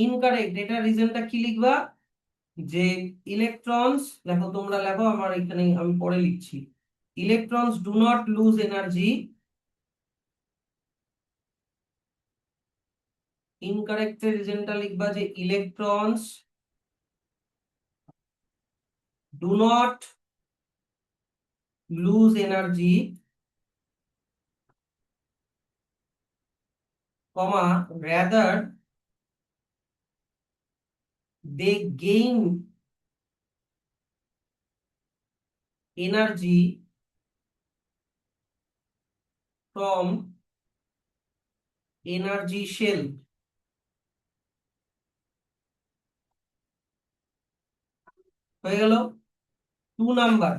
Incorrect, এটা রিজনটা কি লিখবা? যে electrons, দেখো তোমরা লেখো, আমার এখানে আমি পরে লিখছি। Electrons do not lose energy. Incorrect এর রিজনটা লিখবা যে electrons do not lose energy, comma, rather they gain energy from energy shell. হয়ে গেল 2 number.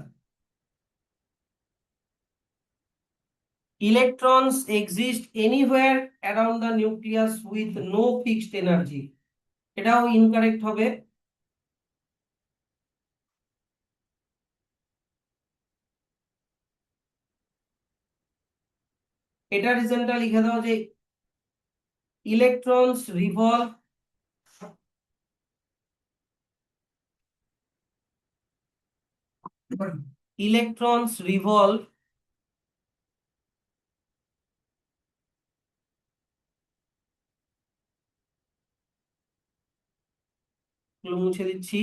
Electrons exist anywhere around the nucleus with no fixed energy। এটাও ইনকারেক্ট হবে। এটা রিজনটা লিখে দাও যে ইলেকট্রনস রিভলভ ইলেকট্রনস রিভলভ মুছে দিচ্ছি।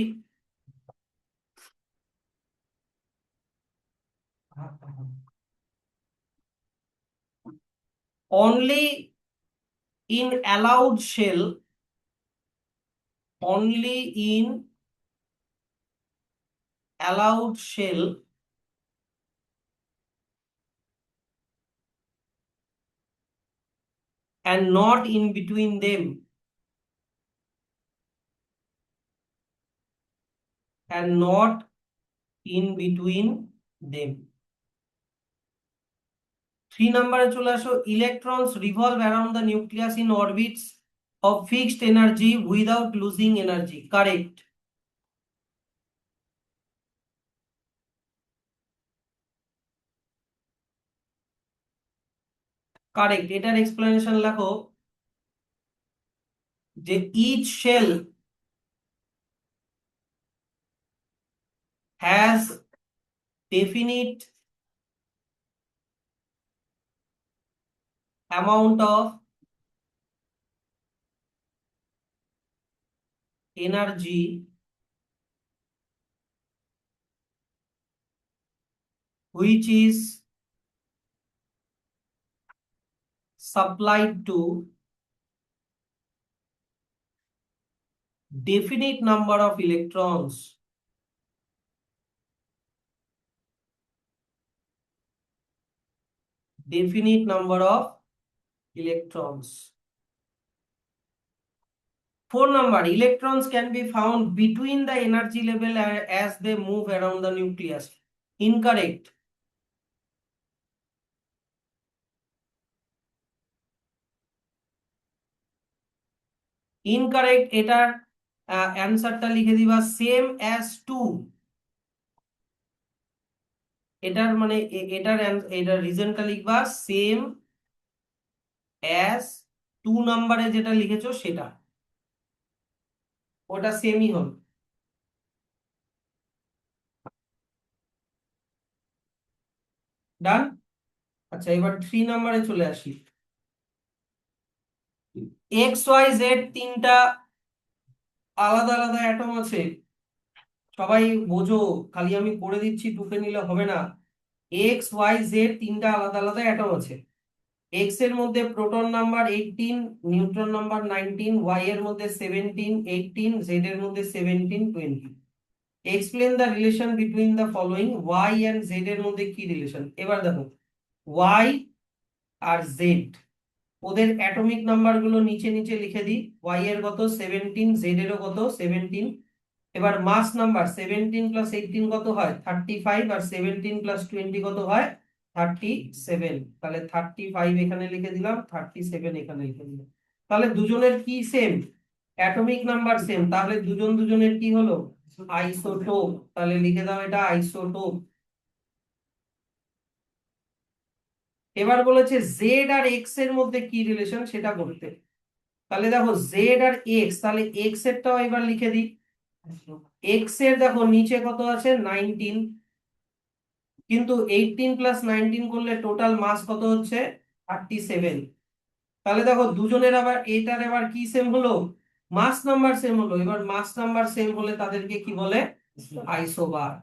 Only in allowed shell, only in allowed shell and not in between them, and not in between them. 3 নম্বরে চলে আসো, electrons revolve around the nucleus in orbits of fixed energy without losing energy. Correct. Correct. এটার explanation লেখো যে each shell has definite amount of energy which is supplied to definite number of electrons. Definite number of electrons. 4 number, electrons can be found between the energy level as they move around the nucleus. Incorrect. Incorrect. এটার অ্যান্সারটা লিখে দিবা same as 2। এটার মানে এটার রিজনটা লিখবা same as 2 নম্বরে যেটা লিখেছো সেটা, ওটা সেমই হবে। ডান। আচ্ছা, এবার 3 নম্বরে চলে আসি। এক্স ওয়াই জেড তিনটা আলাদা আলাদা অ্যাটম আছে, সবাই বোঝো, খালি আমি করে দিচ্ছি টুকে নিলে হবে না। এক্স ওয়াই জেড তিনটা আলাদা আলাদা অ্যাটম আছে। এক্স এর মধ্যে proton number 18, neutron number 19, Y এর মধ্যে 17, 18, জেড এর মধ্যে 17, 20। Explain the relation between the following. Y and Z এর মধ্যে কি রিলেশন? এবার দেখো, ওয়াই আর জেড ওদের অ্যাটমিক নাম্বার গুলো নিচে নিচে লিখে দিই। ওয়াই এর কত 17, জেড এরও কত 17। এবার মাস নাম্বার 17 প্লাস 18 কত হয় 35, আর 17 প্লাস 20 কত হয় 37। তাহলে 35 এখানে লিখে দিলাম, 37 এখানে লিখে দিলাম। তাহলে দুজনের কি সেম? Atomic number same. তাহলে দুজন দুজনের কি হলো? আইসোটোপ। তাহলে লিখে দাও এটা আইসোটোপ। এবার বলেছে জেড আর এক্স এর মধ্যে কি রিলেশন সেটা করতে। তাহলে দেখো জেড আর এক্স, তাহলে এক্স এরটাও এবার লিখে দিই। এক্স এর দেখো নিচে কত আছে 19, কিন্তু 18 প্লাস 19 করলে টোটাল মাস কত হচ্ছে 37। তাহলে দেখো দুজনের আবার এটার এবার কি সেম হলো? মাস নাম্বার সেম হলো। এবার মাস নাম্বার সেম হলে তাদেরকে কি বলে? আইসোবার।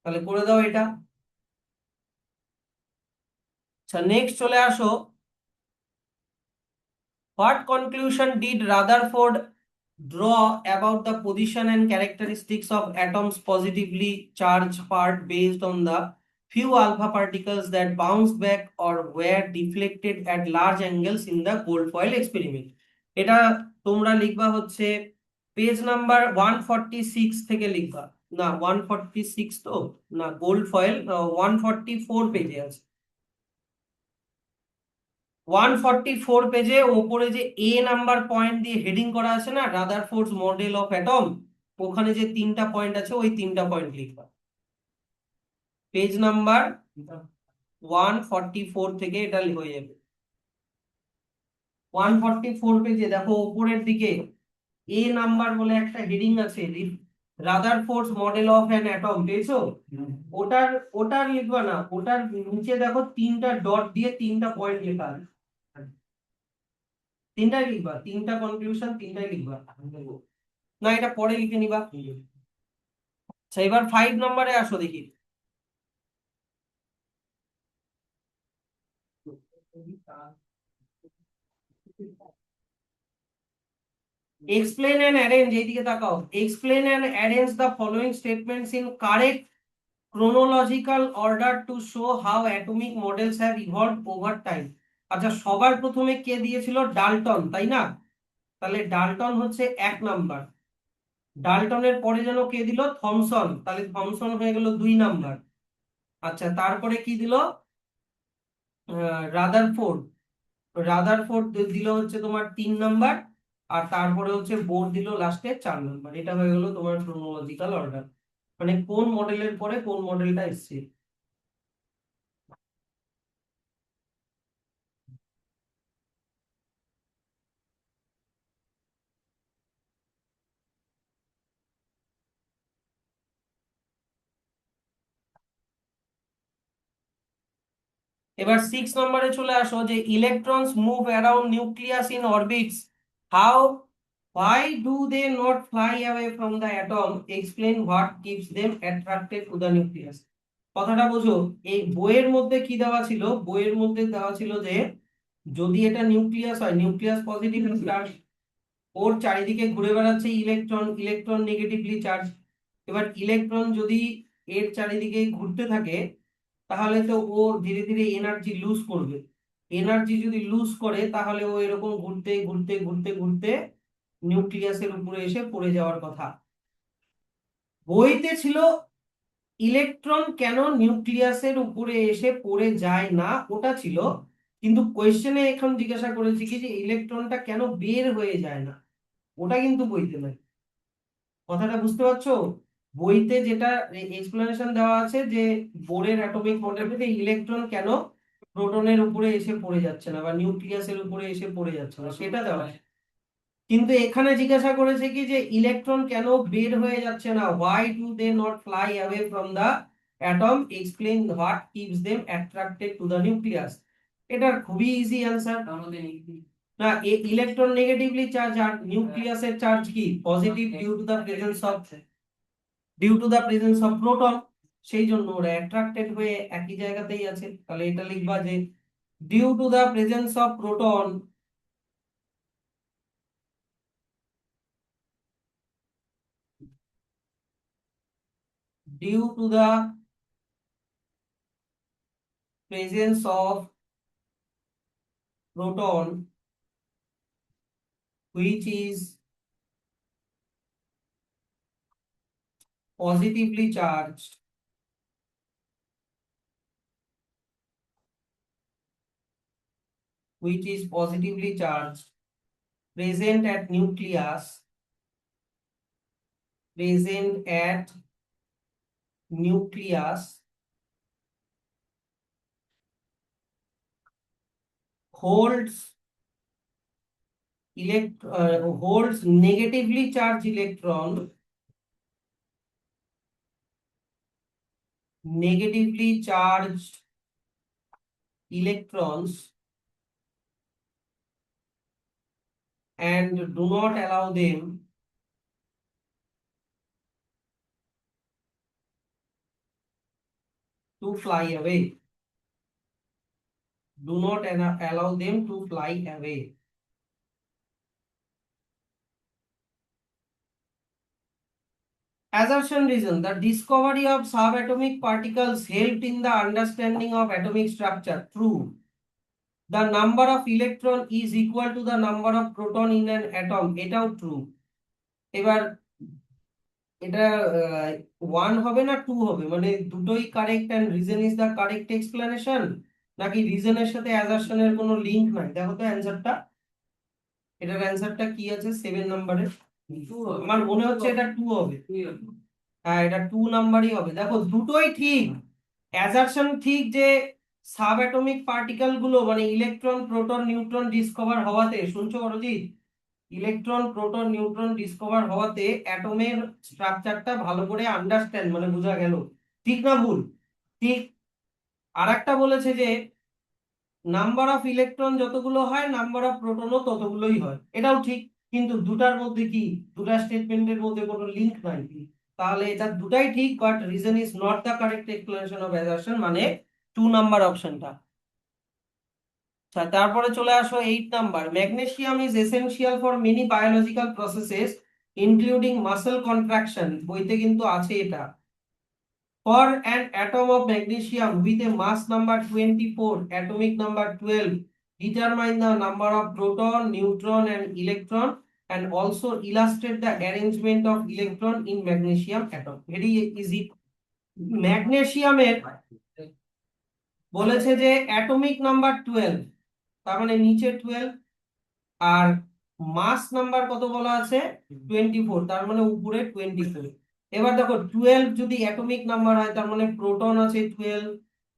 তাহলে করে দাও এটা। আচ্ছা, নেক্সট চলে আসো। What conclusion did Rutherford draw about the position and characteristics of atoms positively charged part based on the few alpha particles that bounced back or were deflected at large angles in the gold foil experiment? এটা তোমরা লিখবা হচ্ছে page number 146 থেকে লিখবা। না 146 তো না, gold foil 144 পেজে আছে। 144 পেজে ওপরে যে এ নাম্বার পয়েন্ট দিয়ে হেডিং করা আছে না, রাদারফোর্ডস মডেল অফ অ্যাটম, ওখানে যে 3টা পয়েন্ট আছে ওই 3টা পয়েন্ট লিখবা। পেজ নাম্বার 144 থেকে এটা হয়ে যাবে। 144 পেজে দেখো উপরের দিকে এ নাম্বার বলে একটা হেডিং আছে, রাদারফোর্ডস মডেল অফ অ্যান অ্যাটম, পেয়েছো? ওটার ওটার লিখবা না, ওটার নিচে দেখো 3টা ডট দিয়ে 3টা পয়েন্ট লেখা আছে। 3টাই লিখবা, 3টা কনক্লুশন 3টাই লিখবা। না এটা পরে লিখে নিবা। আচ্ছা, এবার 5 নম্বরে আসো দেখি। এক্সপ্লেন এন্ড অ্যারেঞ্জ, এইদিকে তাকাও। Explain and arrange the following statements in correct chronological order to show how atomic models have evolved over time. আচ্ছা, সবার প্রথমে কে দিয়েছিল? ডাল্টন, তাই না? তাহলে ডাল্টন হচ্ছে 1 নাম্বার। ডাল্টনের পরে যেন কে দিল, থমসন, তাহলে থমসন হয়ে গেল 2 নাম্বার। আচ্ছা, তারপরে কি দিল, রাদারফোর্ড, রাদারফোর্ড দিল হচ্ছে তোমার 3 নাম্বার। আর তারপরে হচ্ছে বোর দিল লাস্টে 4 নাম্বার। এটা হয়ে গেল তোমার ক্রোনোলজিক্যাল অর্ডার, মানে কোন মডেলের পরে কোন মডেলটা এসছে। এবার 6 নম্বরে চলে আসো, যে electrons move around nucleus in orbits, how, why do they not fly away from the atom, explain what keeps them attracted to the nucleus। কথাটা বোঝো, এই বইয়ের মধ্যে কি দেওয়া ছিল, বইয়ের মধ্যে দেওয়া ছিল যে যদি এটা নিউক্লিয়াস হয়, নিউক্লিয়াস পজিটিভ চার্জ, ওর চারিদিকে ঘুরে বেড়াচ্ছে ইলেকট্রন, ইলেকট্রন নেগেটিভলি চার্জ। এবার ইলেকট্রন যদি এর চারিদিকে ঘুরতে থাকে, তাহলে তো ও ধীরে ধীরে এনার্জি লুজ করবে। এনার্জি যদি লুজ করে, তাহলে ও এরকম ঘুরতে ঘুরতে ঘুরতে ঘুরতে নিউক্লিয়াসের উপরে এসে পড়ে যাওয়ার কথা। বইতে ছিল ইলেকট্রন কেন নিউক্লিয়াসের উপরে এসে পড়ে যায় না, ওটা ছিল। কিন্তু কোয়েশ্চেনে এখন জিজ্ঞাসা করেছি কি, যে ইলেকট্রনটা কেন বের হয়ে যায় না, ওটা কিন্তু বইতে নাই। কথাটা বুঝতে পারছো? বইতে যেটা এক্সপ্লেনেশন দেওয়া আছে, যে বোরের অ্যাটমিক মডেল থেকে ইলেকট্রন কেন প্রোটনের উপরে এসে পড়ে যাচ্ছে না বা নিউক্লিয়াসের উপরে এসে পড়ে যাচ্ছে না, সেটা দেওয়া আছে। কিন্তু এখানে জিজ্ঞাসা করেছে কি, যে ইলেকট্রন কেন বের হয়ে যাচ্ছে না, why do they not fly away from the atom, explain what keeps them attracted to the nucleus. এটার খুবই ইজি অ্যান্সার। না, ইলেকট্রন নেগেটিভলি চার্জ, আর নিউক্লিয়াসের চার্জ কি, positive, due to the presence of proton. সেই জন্য ওরা অ্যাট্রাক্টেড হয়ে একই জায়গাতেই আছে। তাহলে এটা লিখবা যে due to the presence of proton, due to the presence of proton which is positively charged, which is positively charged, present at nucleus, present at nucleus, holds holds negatively charged electron, negatively charged electrons, and do not allow them to fly away, do not allow them to fly away. Assertion reason: the discovery of subatomic particles helped in the understanding of atomic structure. True. The number of electron is equal to the number of proton in an atom. এটাও true. এবার এটা 1 হবে না 2 হবে, মানে দুটোই correct and reason is the correct explanation, নাকি রিজনের সাথে অ্যাজারশনের কোনো লিংক নাই? দেখো তো অ্যানসারটা, এটার অ্যানসারটা কি আছে 7 নম্বরে। আমার মনে হচ্ছে এটা 2 হবে। হ্যাঁ, এটা 2 নাম্বারই হবে। দেখো দুটোই ঠিক, অ্যাজারশন ঠিক, যে সাব অ্যাটমিক পার্টিকেল গুলো মানে ইলেকট্রন প্রোটন নিউট্রন ডিসকভার হওয়াতে, শুনছো Arijit, electron proton neutron discover হওয়াতে অ্যাটমের স্ট্রাকচারটা ভালো করে আন্ডারস্ট্যান্ড মানে বোঝা গেল। ঠিক না ভুল? ঠিক। আরেকটা বলেছে যে নাম্বার অফ ইলেকট্রন যতগুলো হয় নাম্বার অফ প্রোটনও ততগুলোই হয়, এটাও ঠিক। কিন্তু দুটার মধ্যে কি, দুটা স্টেটমেন্টের মধ্যে কোনো লিংক নাই। তাহলে এটা দুটাই ঠিক, but reason is not the correct explanation of assertion, মানে 2 নাম্বার অপশনটা। আচ্ছা, তারপরে চলে আসো 8 number, magnesium is essential for many biological processes including muscle contraction. বইতে কিন্তু আছে এটা। For an atom of magnesium with a mass number 24, atomic number 12, determine the number of proton, neutron and electron and also illustrate the arrangement of electron in magnesium atom. Very easy. ম্যাগনেসিয়ামের বলেছে যে atomic number 12, তার মানে নিচে 12, আর mass number কত বলা আছে 24, তার মানে উপরে 24। এবার দেখো 12 যদি অ্যাটমিক নাম্বার হয় তার মানে প্রোটন আছে 12,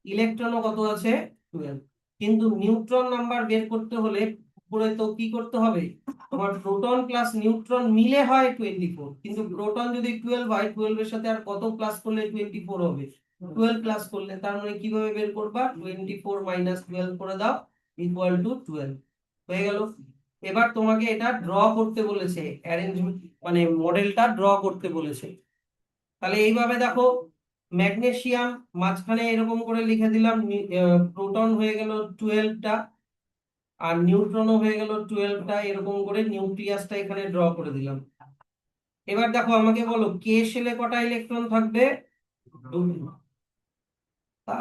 ইলেকট্রনও কত আছে 12। কিন্তু নিউট্রন নাম্বার বের করতে হলে উপরে তো কি করতে হবে, তোমার প্রোটন প্লাস নিউট্রন মিলে হয় 24, কিন্তু প্রোটন যদি 12 হয় 12 এর সাথে আর কত প্লাস করলে 24 হবে, 12 প্লাস করলে। তার মানে কিভাবে বের করবা, 24 মাইনাস 12 করে দাও ইকুয়াল টু 12, হয়ে গেল। এবার তোমাকে এটা ড্র করতে বলেছে, অ্যারেঞ্জমেন্ট মানে মডেলটা ড্র করতে বলেছে। তাহলে এইভাবে দেখো, ম্যাগনেসিয়াম মাঝখানে এরকম করে লিখে দিলাম, প্রোটন হয়ে গেল 12টা আর নিউট্রনও হয়ে গেল 12টা, এরকম করে নিউক্লিয়াসটা এখানে ড্র করে দিলাম। এবার দেখো আমাকে বলো কে শেলে কটা ইলেকট্রন থাকবে, দুটো।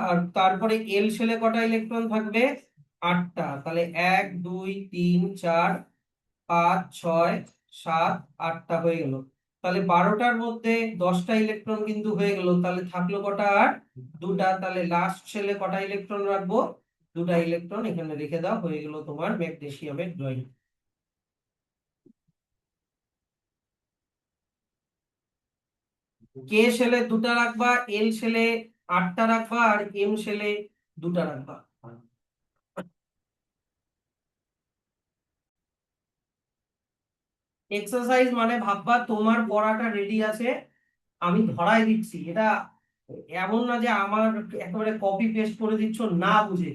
আর তারপরে এল শেলে কটা ইলেকট্রন থাকবে, 8টা। তাহলে 1 2 3 4 5 6 7 8টা হয়ে গেল। তাহলে 12টার মধ্যে 10টা ইলেকট্রন কিন্তু হয়ে গেল, তাহলে থাকলো কটা আর দুটা। তাহলে লাস্ট শেলে কটা ইলেকট্রন রাখবো, দুটা ইলেকট্রন এখানে রেখে দাও, হয়ে গেল তোমার ম্যাগনেসিয়ামের ড্রয়িং। কে শেলে দুটা রাখবা, এল শেলে 8টা রাখবা, আর এম শেলে দুটা রাখবা। এক্সারসাইজ মানে ভাববা তোমার পড়াটা রেডি আছে, আমি ধরাই দিচ্ছি। এটা এমন না যে আমার একেবারে কপি পেস্ট করে দিচ্ছ না বুঝে।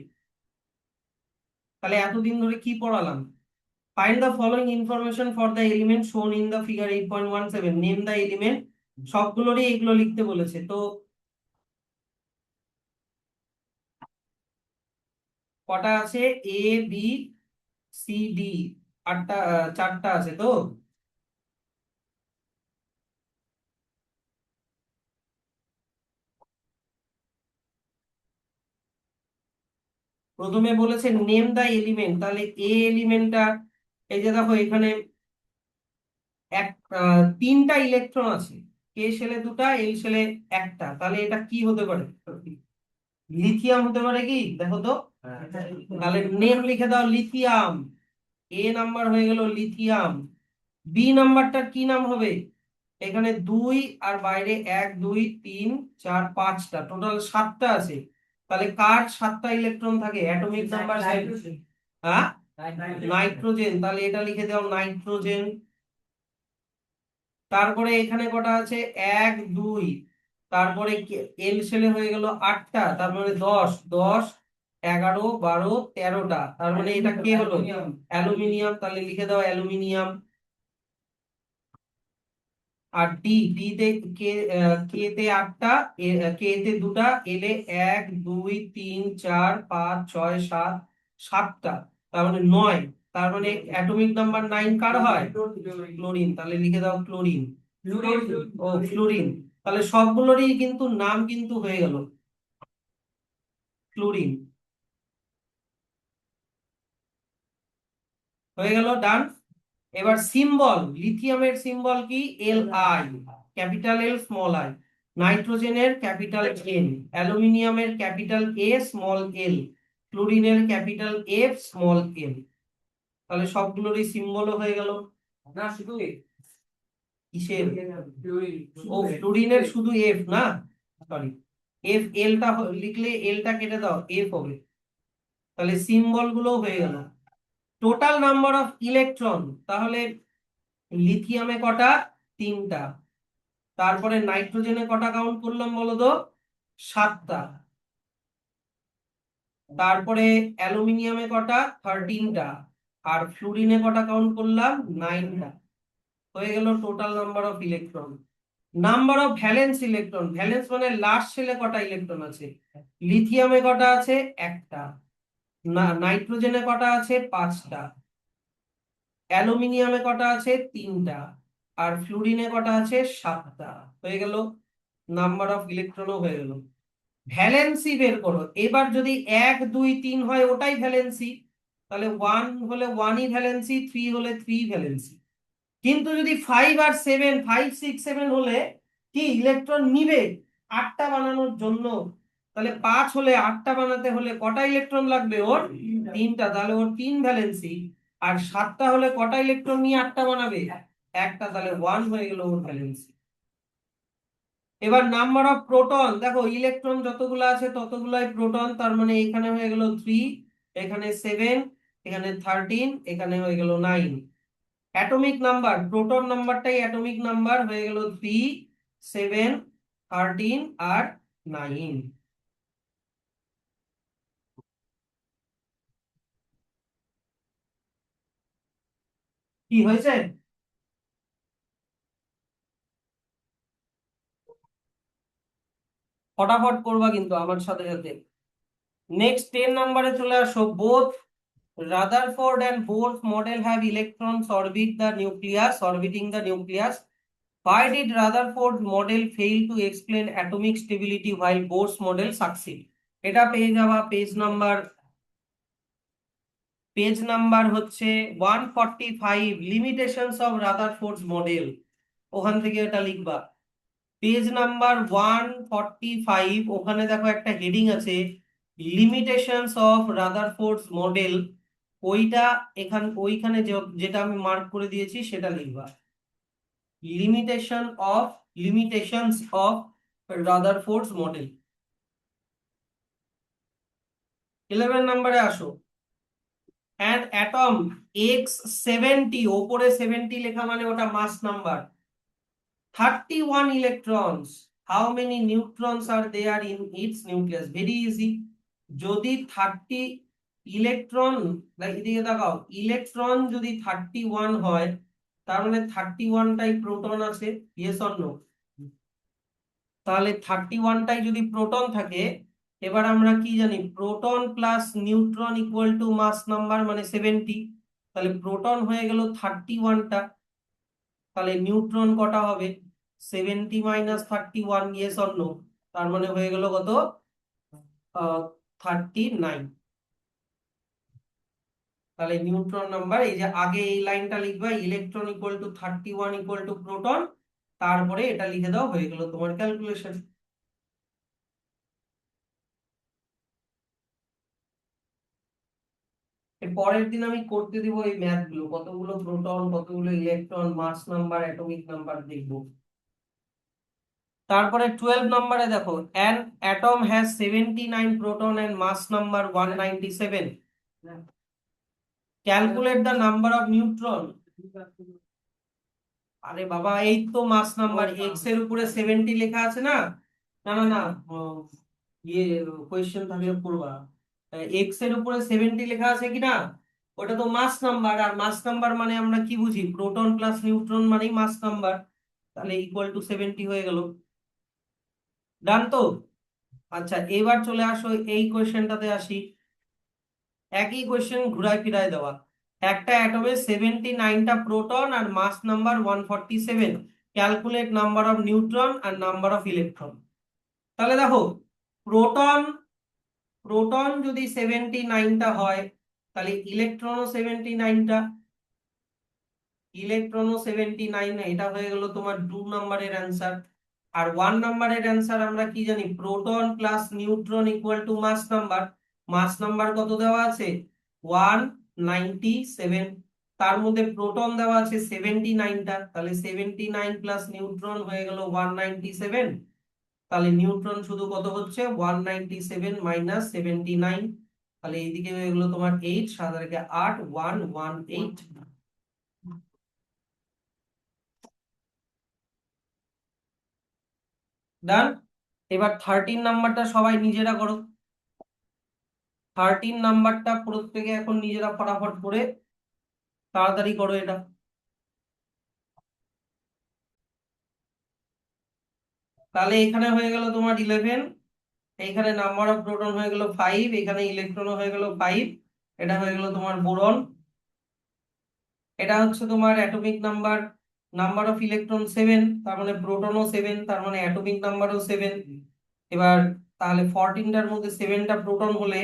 তাহলে এতদিন ধরে কি পড়ালাম, find the following information for the element shown in the figure 8.17, name the element. সবগুলোরই এগুলো লিখতে বলেছে। তো কটা আছে, এ বি সি ডি, 8টা 4টা আছে। তো প্রথমে বলেছে নেম দা এলিমেন্ট, তাহলে এ এলিমেন্টটা, এই যে দেখো এখানে এক 3টা ইলেকট্রন আছে, কে শেলে দুটা এল শেলে একটা, তাহলে এটা কি হতে পারে, লিথিয়াম হতে পারে কি, দেখো তো। তাহলে নেম লিখে দাও লিথিয়াম, এ নাম্বার হয়ে গেল লিথিয়াম। বি নাম্বারটার কি নাম হবে, এখানে 2 আর বাইরে 1 2 3 4 5টা, টোটাল 7টা আছে। তাহলে কার 7টা ইলেকট্রন থাকে, অ্যাটমিক নাম্বার, হ্যাঁ নাইট্রোজেন, তাহলে এটা লিখে দাও নাইট্রোজেন। তারপরে এখানে কটা আছে, 1 2, তারপরে এল শেলে হয়ে গেল 8টা, তার মানে 10 10 11 12 13টা, তার মানে এটা কে হলো, অ্যালুমিনিয়াম, তাহলে লিখে দাও অ্যালুমিনিয়াম। আর ডি, ডি তে কে, কে তে 8টা, কে তে দুটা, এলে 1 2 3 4 5 6 7 7টা, তার মানে 9। তার মানে অ্যাটমিক নাম্বার 9 কার হয়, ক্লোরিন, তাহলে লিখে দাও ক্লোরিন। ও ফ্লুরিন, তাহলে সবগুলোরই কিন্তু নাম কিন্তু হয়ে গেল ক্লোরিন, হয়ে গেল ডান। এবার সিম্বল, লিথিয়ামের সিম্বল কি, L I, capital L small I. নাইট্রোজেনের ক্যাপিটাল এন, অ্যালুমিনিয়ামের ক্যাপিটাল এ স্মল এল, ক্লোরিনের ক্যাপিটাল এফ স্মল এম। তাহলে সবগুলোরই সিম্বলও হয়ে গেল। না শুধু কিসের, ও ফ্লুরিনের শুধু এফ না, সরি, এফ এলটা লিখলে এলটা কেটে দাও, এফ হবে। তাহলে সিম্বল গুলো হয়ে গেল। টোটাল নাম্বার অফ ইলেকট্রন, তাহলে লিথিয়ামে কটা, 3টা। তারপরে নাইট্রোজেনে কটা কাউন্ট করলাম বলো তো, 7টা। তারপরে অ্যালুমিনিয়ামে কটা, 13টা। আর ফ্লুরিনে কটা কাউন্ট করলাম, 9টা। হয়ে গেল total number of electron. Number of valence electron, valence মানে লাস্ট শেলে কটা ইলেকট্রন আছে, লিথিয়ামে কটা আছে, একটা। নাইট্রোজেনে কটা আছে, 5টা। অ্যালুমিনিয়ামে কটা আছে, 3টা। আর ফ্লুরিনে কটা আছে, 7টা। হয়ে গেল নাম্বার অফ ইলেকট্রনও হয়ে গেল। ভ্যালেন্সি বের করো। এবার যদি 1 2 3 হয় ওটাই ভ্যালেন্সি, তাহলে 1 হলে 1ই ভ্যালেন্সি, 3 হলে 3 ভ্যালেন্সি। কিন্তু যদি 5 আর 7 5 6 7 হলে কি ইলেকট্রন নিবে 8টা বানানোর জন্য, তাহলে 5 হলে 8টা বানাতে হলে কটা ইলেকট্রন লাগবে ওর? 3টা। তাহলে ওর 3 ভ্যালেন্সি। আর 7টা হলে কটা ইলেকট্রন নিয়ে 8টা বানাবে? একটা। তাহলে 1 হয়ে গেল ওর ভ্যালেন্সি। এবার নাম্বার অফ প্রোটন দেখো, ইলেকট্রন যতগুলো আছে ততগুলাই প্রোটন, তার মানে এখানে হয়ে গেল 3, এখানে 7, এখানে 13, এখানে হয়ে গেল 9। অ্যাটমিক নাম্বার, প্রোটন নাম্বারটাই অ্যাটমিক নাম্বার হয়ে গেল 3, 7, 13 আর 9। কি হয়েছে? ফটাফট করবা কিন্তু আমার সাথে সাথে। নেক্সট 10 নাম্বারে চলে আসো। Both Rutherford and Bohr's model have electrons orbiting the nucleus. Why did Rutherford model fail to explain atomic stability while Bohr's model succeed? এটা পেয়ে যাওয়া পেজ নাম্বার হচ্ছে 145, লিমিটেশনস অফ রাদারফোর্ডস মডেল। ওখান থেকে এটা লিখবা। পেজ নাম্বার 145, ওখানে দেখো একটা হেডিং আছে লিমিটেশনস অফ রাদারফোর্ডস মডেল। ওইটা ওইখানে যেটা আমি মার্ক করে দিয়েছি সেটা লিখবা। Limitation of limitations of Rutherford's model. 11 নম্বরে আসো। অ্যান অ্যাটম X70, ওপরে 70 লেখা মানে ওটা mass number. 31 electrons, how many neutrons are there in its nucleus? Very easy. যদি 30 ইলেকট্রন, এদিকে দেখাও, ইলেকট্রন যদি 31 হয়, তার মানে 31টাই প্রোটন আছে। Yes or no? তাহলে 31টাই যদি প্রোটন থাকে, এবার আমরা কি জানি, proton plus neutron equal to mass number মানে 70। তাহলে প্রোটন হয়ে গেল 31টা, তাহলে নিউট্রন কটা হবে? 70 মাইনাস 31, ইয়েস অর নো? তার মানে হয়ে গেল কত? 39। তাহলে নিউট্রন নাম্বার, এই যে আগে এই লাইনটা লিখবা, electron equal to 31 equal to proton, তারপরে এটা লিখে দাও, হয়ে গেল তোমার ক্যালকুলেশন। এর পরের দিন আমি করতে দিব এই ম্যাথ গুলো, কতগুলো প্রোটন, কতগুলো electron, mass number, atomic number দেখবো। তারপরে 12 নম্বরে দেখো, an atom has 79 proton and mass number 197। Calculate the number of neutron. আরে বাবা, এই তো মাস নাম্বার, এক্স এর উপরে 70 লেখা আছে না? না না না, ইয়ে কোয়েশ্চেন থাকলে করবা। এক্স এর উপরে 70 লেখা আছে কি না? ওটা তো মাস নাম্বার, আর মাস নাম্বার মানে আমরা কি বুঝি, প্রোটন প্লাস নিউট্রন মানেই মাস নাম্বার। তাহলে ইকুয়াল টু 70 হয়ে গেল। ডান তো? আচ্ছা, এবার চলে আসো এই কোয়েশ্চেনটাতে আসি। একই কোয়েশ্চেন ঘুরায় ফিরায় দেওয়া। একটা অ্যাটমে 79টা প্রোটন আর mass number 147। Calculate number of neutron আর নাম্বার অফ ইলেকট্রন। তাহলে দেখো, প্রোটন প্রোটন যদি 79টা হয়, তাহলে ইলেকট্রনও 79টা। ইলেকট্রনও 79, এটা হয়ে গেল তোমার 2 নম্বরের অ্যান্সার। আর 1 নম্বরের অ্যান্সার আমরা কি জানি, proton plus neutron equal to mass number. Mass number কত দেওয়া আছে? 197। তার মধ্যে প্রোটন দেওয়া আছে 79টা, তাহলে 79 প্লাস নিউট্রন হয়ে গেল 197। তাহলে নিউট্রন শুধু কত হচ্ছে? 197 মাইনাস 79। তাহলে এইদিকে হয়ে গেল তোমার 8, 7 আর 8, 118। ডান। এবার 13 নাম্বারটা সবাই নিজেরা করো। 13 নাম্বারটা প্রত্যেকে এখন নিজেরা ফটাফট করে তাড়াতাড়ি করো এটা। তাহলে এখানে হয়ে গেল তোমার 11, এইখানে নাম্বার অফ প্রোটন হয়ে গেল 5, এখানে ইলেকট্রন হয়ে গেল 5। এটা হয়ে গেল তোমার বোরন। এটা হচ্ছে তোমার atomic number. Number of electron 7, তার মানে প্রোটনও 7, তার মানে অ্যাটমিক নাম্বারও 7। এবার তাহলে 14টার মধ্যে 7টা প্রোটন হলে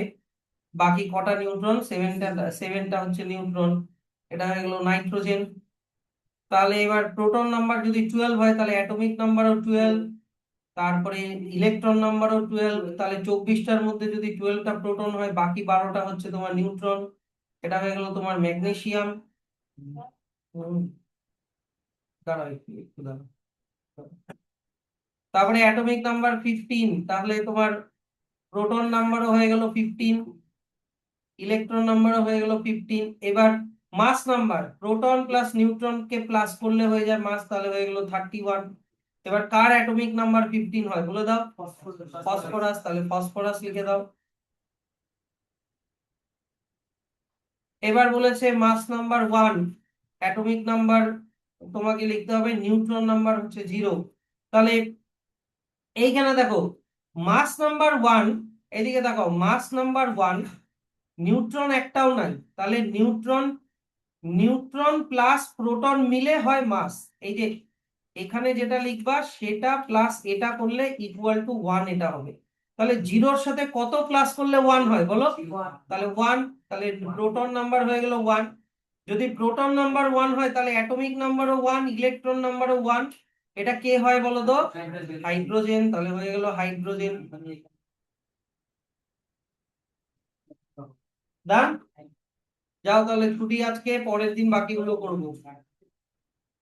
বাকি কটা নিউট্রন? 7টা হচ্ছে নিউট্রন। এটা হয়ে গেল নাইট্রোজেন। তাহলে এবার প্রোটন নাম্বার যদি 12 হয় তাহলে অ্যাটমিক নাম্বারও 12, তারপরে ইলেকট্রন নাম্বারও 12। তাহলে 24টার মধ্যে যদি 12টা প্রোটন হয়, বাকি 12টা হচ্ছে তোমার নিউট্রন। এটা হয়ে গেল তোমার ম্যাগনেসিয়াম। দাঁড়াও একটু দাঁড়াও। তারপরে অ্যাটমিক নাম্বার 15, তাহলে তোমার প্রোটন নাম্বারও হয়ে গেল 15, ইলেকট্রন নাম্বারও হয়ে গেল 15। এবার মাস number, proton plus neutron k plus করলে হয়ে যায় মাস, তাহলে হয়ে গেল 31। এবার কার অ্যাটমিক নাম্বার 15 হয় বলে দাও? ফসফরাস, তাহলে ফসফরাস লিখে দাও। এবার বলেছে মাস নাম্বার 1, অ্যাটমিক নাম্বার তোমাকে লিখতে হবে, নিউট্রন নাম্বার হচ্ছে 0। তাহলে এইখানে দেখো মাস নাম্বার 1, এদিকে দেখো মাস নাম্বার 1, নিউট্রন একটাও নাই, তাহলে নিউট্রন নিউট্রন প্লাস প্রোটন মিলে হয় মাস। এই যে এখানে যেটা লিখবা সেটা প্লাস এটা করলে ইকুয়াল টু 1 এটা হবে। তাহলে জিরোর সাথে কত প্লাস করলে 1 হয় বলো? তাহলে 1, তাহলে প্রোটন নাম্বার হয়ে গেল 1। যদি প্রোটন নাম্বার 1 হয় তাহলে অ্যাটমিক নাম্বারও 1, ইলেকট্রন নাম্বারও 1। এটা কে হয় বলো তো? হাইড্রোজেন, তাহলে হয়ে গেল হাইড্রোজেন। ডান। যাও তাহলে ছুটি আজকে, পরের দিন বাকিগুলো করবো।